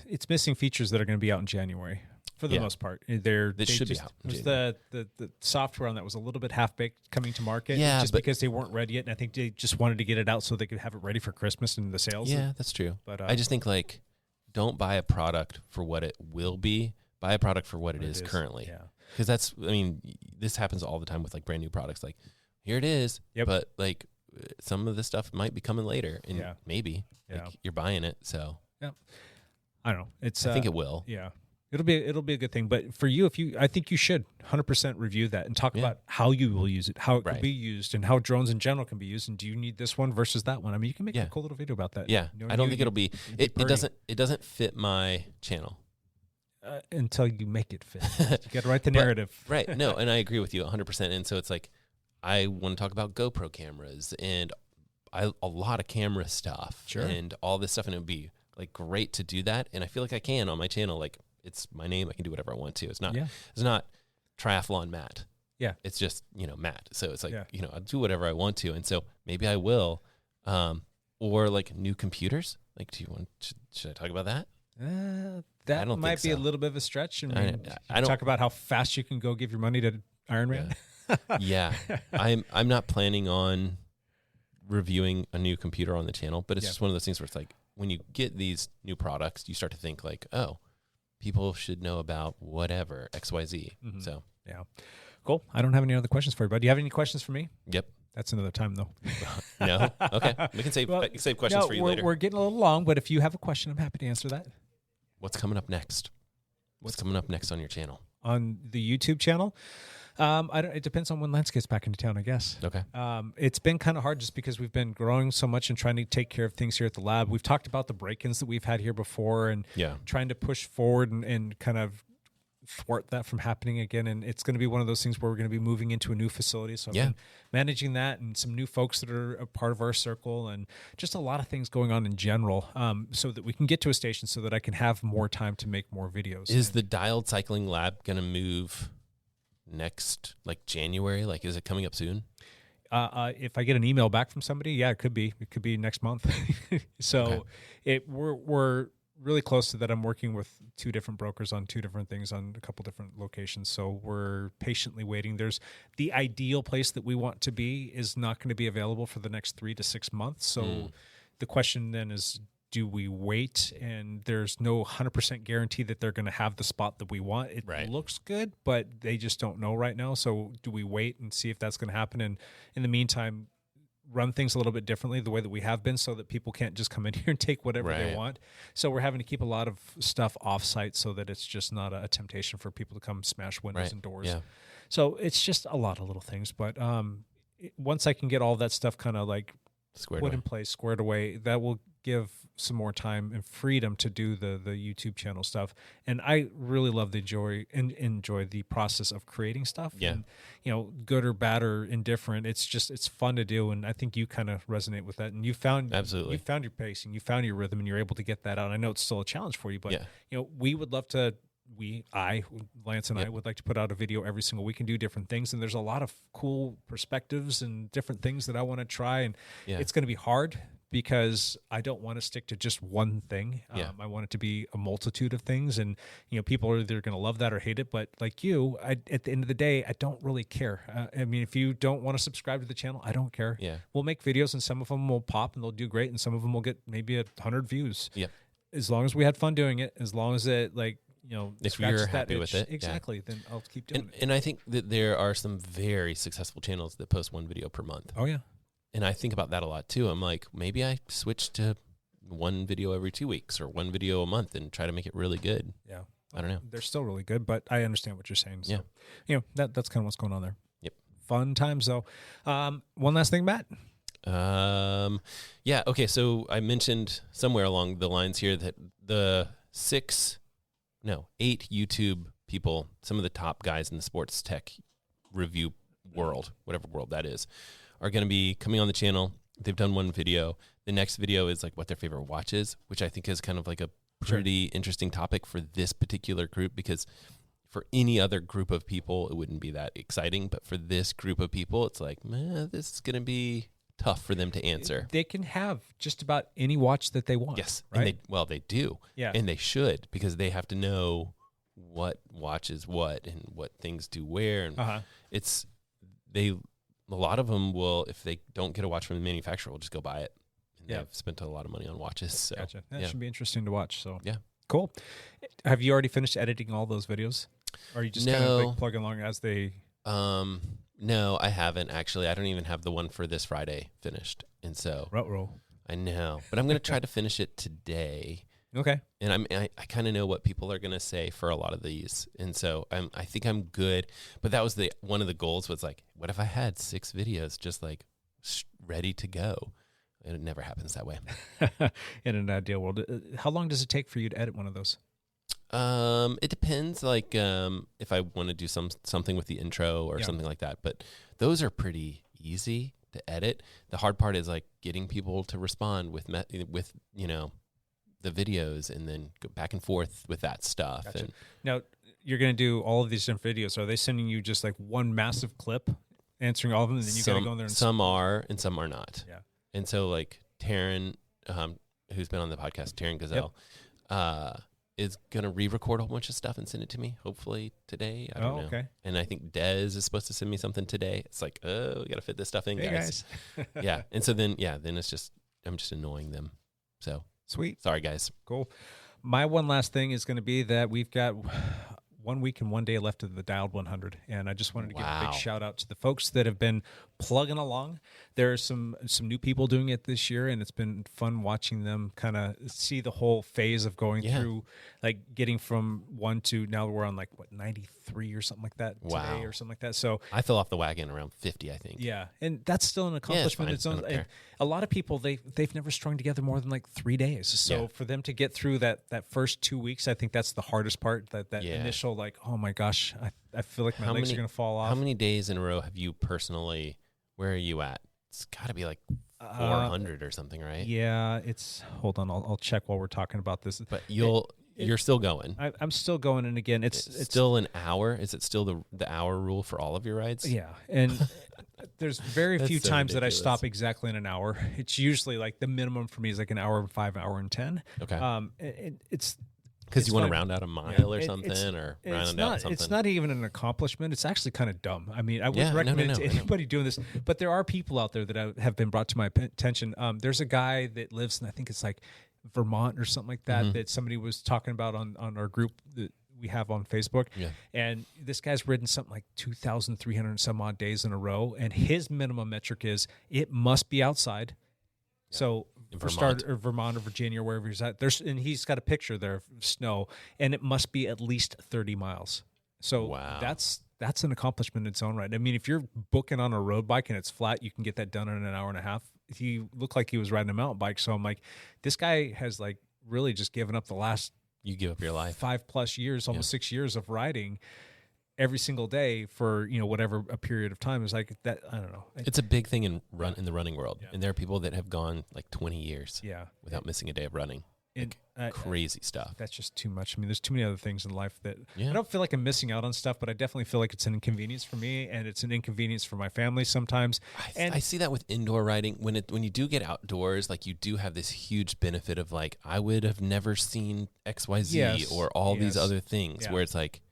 it's missing features that are going to be out in January for the most part. They should be just, out in it was the software on that was a little bit half baked coming to market. Yeah, just but- because they weren't ready yet, and I think they just wanted to get it out so they could have it ready for Christmas and the sales. yeah, that's true. But I just think like, don't buy a product for what it will be. Buy a product for what it is currently. Yeah. Because this happens all the time with like brand new products. Like, here it is, but like some of the stuff might be coming later, and maybe like you're buying it. So yeah, I don't know. I think it will. Yeah, it'll be a good thing. But for you, I think you should 100% review that and talk about how you will use it, how it can be used, and how drones in general can be used. And do you need this one versus that one? I mean, you can make a cool little video about that. Yeah, I don't think it'll be. It doesn't fit my channel. Until you make it fit. You got to write the narrative. Right. No, and I agree with you 100%. And so it's like, I want to talk about GoPro cameras and a lot of camera stuff and all this stuff. And it would be like great to do that. And I feel like I can on my channel. Like it's my name. I can do whatever I want to. It's not triathlon Matt. Yeah. It's just, Matt. So it's like, I'll do whatever I want to. And so maybe I will, or like new computers. Like, should I talk about that? That don't might think be so. a little bit of a stretch. I don't talk about how fast you can go give your money to Ironman. Yeah. I'm not planning on reviewing a new computer on the channel, but it's just one of those things where it's like when you get these new products, you start to think like, oh, people should know about whatever XYZ. Mm-hmm. So yeah, cool. I don't have any other questions for you, but do you have any questions for me? Yep. That's another time though. No. Okay. We can save questions for you later. We're getting a little long, but if you have a question, I'm happy to answer that. What's coming up next? What's coming up next on your channel? On the YouTube channel? It depends on when Lance gets back into town, I guess. Okay. It's been kind of hard just because we've been growing so much and trying to take care of things here at the lab. We've talked about the break-ins that we've had here before and trying to push forward and kind of thwart that from happening again. And it's going to be one of those things where we're going to be moving into a new facility. So I've been managing that and some new folks that are a part of our circle and just a lot of things going on in general so that we can get to a station so that I can have more time to make more videos. Is the dialed cycling lab going to move next, like January? Like, is it coming up soon? If I get an email back from somebody, it could be next month. So we're really close to that. I'm working with 2 different brokers on 2 different things on a couple different locations. So we're patiently waiting. There's the ideal place that we want to be is not going to be available for the next 3 to 6 months. So the question then is, do we wait? And there's no 100% guarantee that they're going to have the spot that we want. It looks good, but they just don't know right now. So do we wait and see if that's going to happen? And in the meantime, run things a little bit differently the way that we have been so that people can't just come in here and take whatever they want. So we're having to keep a lot of stuff off-site so that it's just not a temptation for people to come smash windows and doors. Yeah. So it's just a lot of little things. But once I can get all that stuff kind of like squared put away in place, squared away, that will give some more time and freedom to do the YouTube channel stuff. And I really love the enjoy the process of creating stuff. Yeah. And, you know, good or bad or indifferent, it's fun to do. And I think you kind of resonate with that. And you found your pacing, you found your rhythm, and you're able to get that out. I know it's still a challenge for you, but you know, we would love to. Lance and I would like to put out a video every single week and do different things. And there's a lot of cool perspectives and different things that I want to try. And it's going to be hard because I don't want to stick to just one thing. I want it to be a multitude of things. And, you know, people are either going to love that or hate it. But like you, at the end of the day, I don't really care. I mean, if you don't want to subscribe to the channel, I don't care. Yeah. We'll make videos and some of them will pop and they'll do great. And some of them will get maybe 100 views. Yep. As long as we had fun doing it, as long as it you know, if you're happy with it, exactly, then I'll keep doing it. And I think that there are some very successful channels that post one video per month. Oh yeah. And I think about that a lot too. I'm like, maybe I switch to one video every 2 weeks or one video a month and try to make it really good. Yeah. I don't know. They're still really good, but I understand what you're saying. So, yeah. You know, that's kind of what's going on there. Yep. Fun times though. One last thing, Matt. Yeah. Okay. So I mentioned somewhere along the lines here that the 8 YouTube people, some of the top guys in the sports tech review world, whatever world that is, are going to be coming on the channel. They've done one video. The next video is like what their favorite watch is, which I think is kind of like a pretty interesting topic for this particular group, because for any other group of people, it wouldn't be that exciting. But for this group of people, it's like, man, this is going to be tough for them to answer. They can have just about any watch that they want. Yes. Right? And they do. Yeah. And they should, because they have to know what watch is what and what things do where. And a lot of them will, if they don't get a watch from the manufacturer, will just go buy it. And they've spent a lot of money on watches. So. Gotcha. That should be interesting to watch. So yeah. Cool. Have you already finished editing all those videos? Or are you just kind of like plugging along as they... No, I haven't actually. I don't even have the one for this Friday finished. And so roll. I know, but I'm going to try to finish it today. Okay. And I kind of know what people are going to say for a lot of these. And so I think I'm good. But that was one of the goals was like, what if I had 6 videos just like ready to go? And it never happens that way. In an ideal world. How long does it take for you to edit one of those? It depends, like, if I want to do something with the intro or something like that, but those are pretty easy to edit. The hard part is like getting people to respond with you know, the videos and then go back and forth with that stuff. Gotcha. And now you're going to do all of these different videos. Are they sending you just like one massive clip answering all of them? And then you got to go in there and some are and some are not. Yeah. And so like Taryn, who's been on the podcast, Taryn Gazelle, is going to re-record a whole bunch of stuff and send it to me, hopefully today. I don't know. Okay. And I think Dez is supposed to send me something today. It's like, oh, we got to fit this stuff in, guys. Yeah. And so then it's just, I'm just annoying them. So sweet. Sorry, guys. Cool. My one last thing is going to be that we've got 1 week and 1 day left of the Dialed 100. And I just wanted to give a big shout out to the folks that have been plugging along. There are some new people doing it this year, and it's been fun watching them kind of see the whole phase of going through, like getting from 1 to now we're on like 93 or something like that today or something like that. So I fell off the wagon around 50, I think. Yeah, and that's still an accomplishment. It's own. A lot of people they've never strung together more than like 3 days. So for them to get through that first 2 weeks, I think that's the hardest part. That initial like, oh my gosh, I feel like my legs are gonna fall off. How many days in a row have you personally? Where are you at? It's got to be like 400 or something, right? Yeah, it's. Hold on, I'll check while we're talking about this. But you're still going. I'm still going, and again, it's still an hour. Is it still the hour rule for all of your rides? Yeah, and there's very few times that I stop exactly in an hour. It's usually like the minimum for me is like an hour and 5, hour and 10. Okay. It's. Because you want to round out a mile or something, or round out something. It's not even an accomplishment. It's actually kind of dumb. I mean, I wouldn't recommend it to anybody doing this, but there are people out there that have been brought to my attention. There's a guy that lives in, I think it's like Vermont or something like that, that somebody was talking about on our group that we have on Facebook. Yeah. And this guy's ridden something like 2,300 and some odd days in a row. And his minimum metric is it must be outside. Yeah. So Vermont or Virginia or wherever he's at, and he's got a picture there of snow, and it must be at least 30 miles. So that's an accomplishment in its own right. I mean, if you're booking on a road bike and it's flat, you can get that done in an hour and a half. he looked like he was riding a mountain bike. So I'm like, this guy has like really just given up the last You give up your life. 5+ years, almost 6 years of riding every single day for, whatever a period of time is like that. I don't know. It's a big thing in the running world. And there are people that have gone like 20 years without missing a day of running. Crazy stuff. That's just too much. I mean, there's too many other things in life that Yeah. I don't feel like I'm missing out on stuff, but I definitely feel like it's an inconvenience for me, and it's an inconvenience for my family sometimes. And I see that with indoor riding. When you do get outdoors, like you do have this huge benefit of like, I would have never seen XYZ Yes. or all these Yes. other things Yeah. where it's like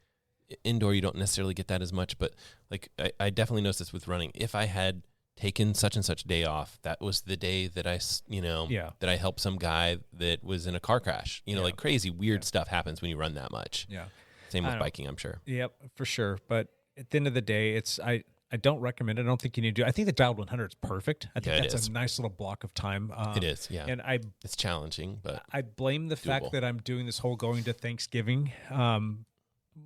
indoor, you don't necessarily get that as much. But like, I definitely noticed this with running. If I had taken such and such day off, that was the day that that I helped some guy that was in a car crash. Like crazy weird stuff happens when you run that much. Yeah. Same with biking, I'm sure. Yep, for sure. But at the end of the day, I don't recommend it. I don't think you need to do it. I think the dialed 100 is perfect. I think Yeah, it that's is. a nice little block of time. It is, yeah. And It's challenging, but I blame the fact doable. that I'm doing this whole going to Thanksgiving,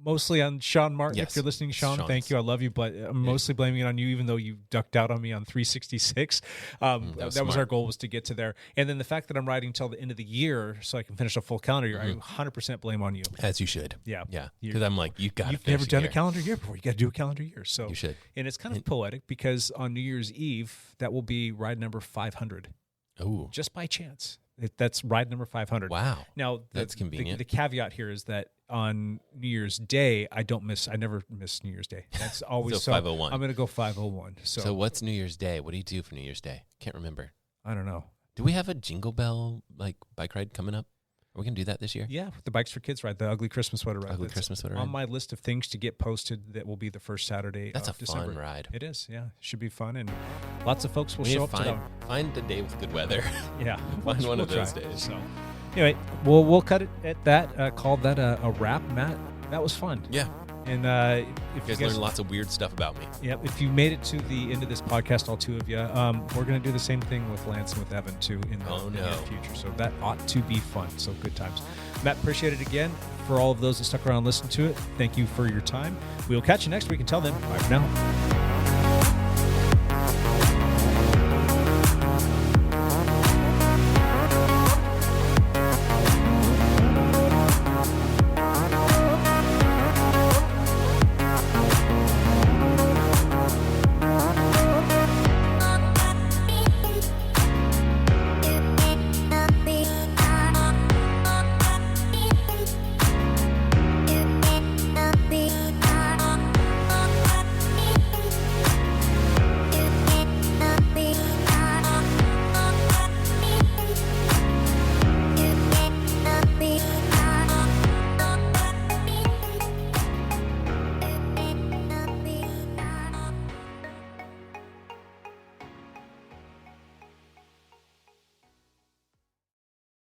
mostly on Sean Martin. Yes, If you're listening, Sean, Sean's. thank you. I love you, but I'm mostly blaming it on you, even though you ducked out on me on 366. That was smart. our goal, was to get to there. And then the fact that I'm riding till the end of the year so I can finish a full calendar year, I 100% blame on you. as you should. Yeah. Yeah. You- Because I'm like, you've got to You've never done a calendar year before. You got to do a calendar year. So You should. And it's kind of poetic because on New Year's Eve, that will be ride number 500, Oh, just by chance. That's ride number 500. wow. Now, That's convenient. The caveat here is that on New Year's Day, I never miss New Year's Day. That's always So 501. I'm going to go 501. So what's New Year's Day? What do you do for New Year's Day? Can't remember. I don't know. Do we have a Jingle Bell like bike ride coming up? Are we gonna do that this year? Yeah, the Bikes for Kids ride, the Ugly Christmas Sweater ride. Ugly That's Christmas Sweater on ride. my list of things to get posted. That will be the first Saturday. That's of a December. fun ride. It is. Yeah, should be fun, and lots of folks will We need show to up to that. find a day with good weather. Yeah, Find one of try. those days. So, anyway, we'll cut it at that. Call that a wrap, Matt. That was fun. Yeah. And You if guys learned lots of weird stuff about me. Yep. If you made it to the end of this podcast, all two of you, we're going to do the same thing with Lance and with Evan too in the near future. So that ought to be fun. So good times. Matt, appreciate it again. For all of those that stuck around and listened to it, thank you for your time. We'll catch you next week. Until then, bye for now.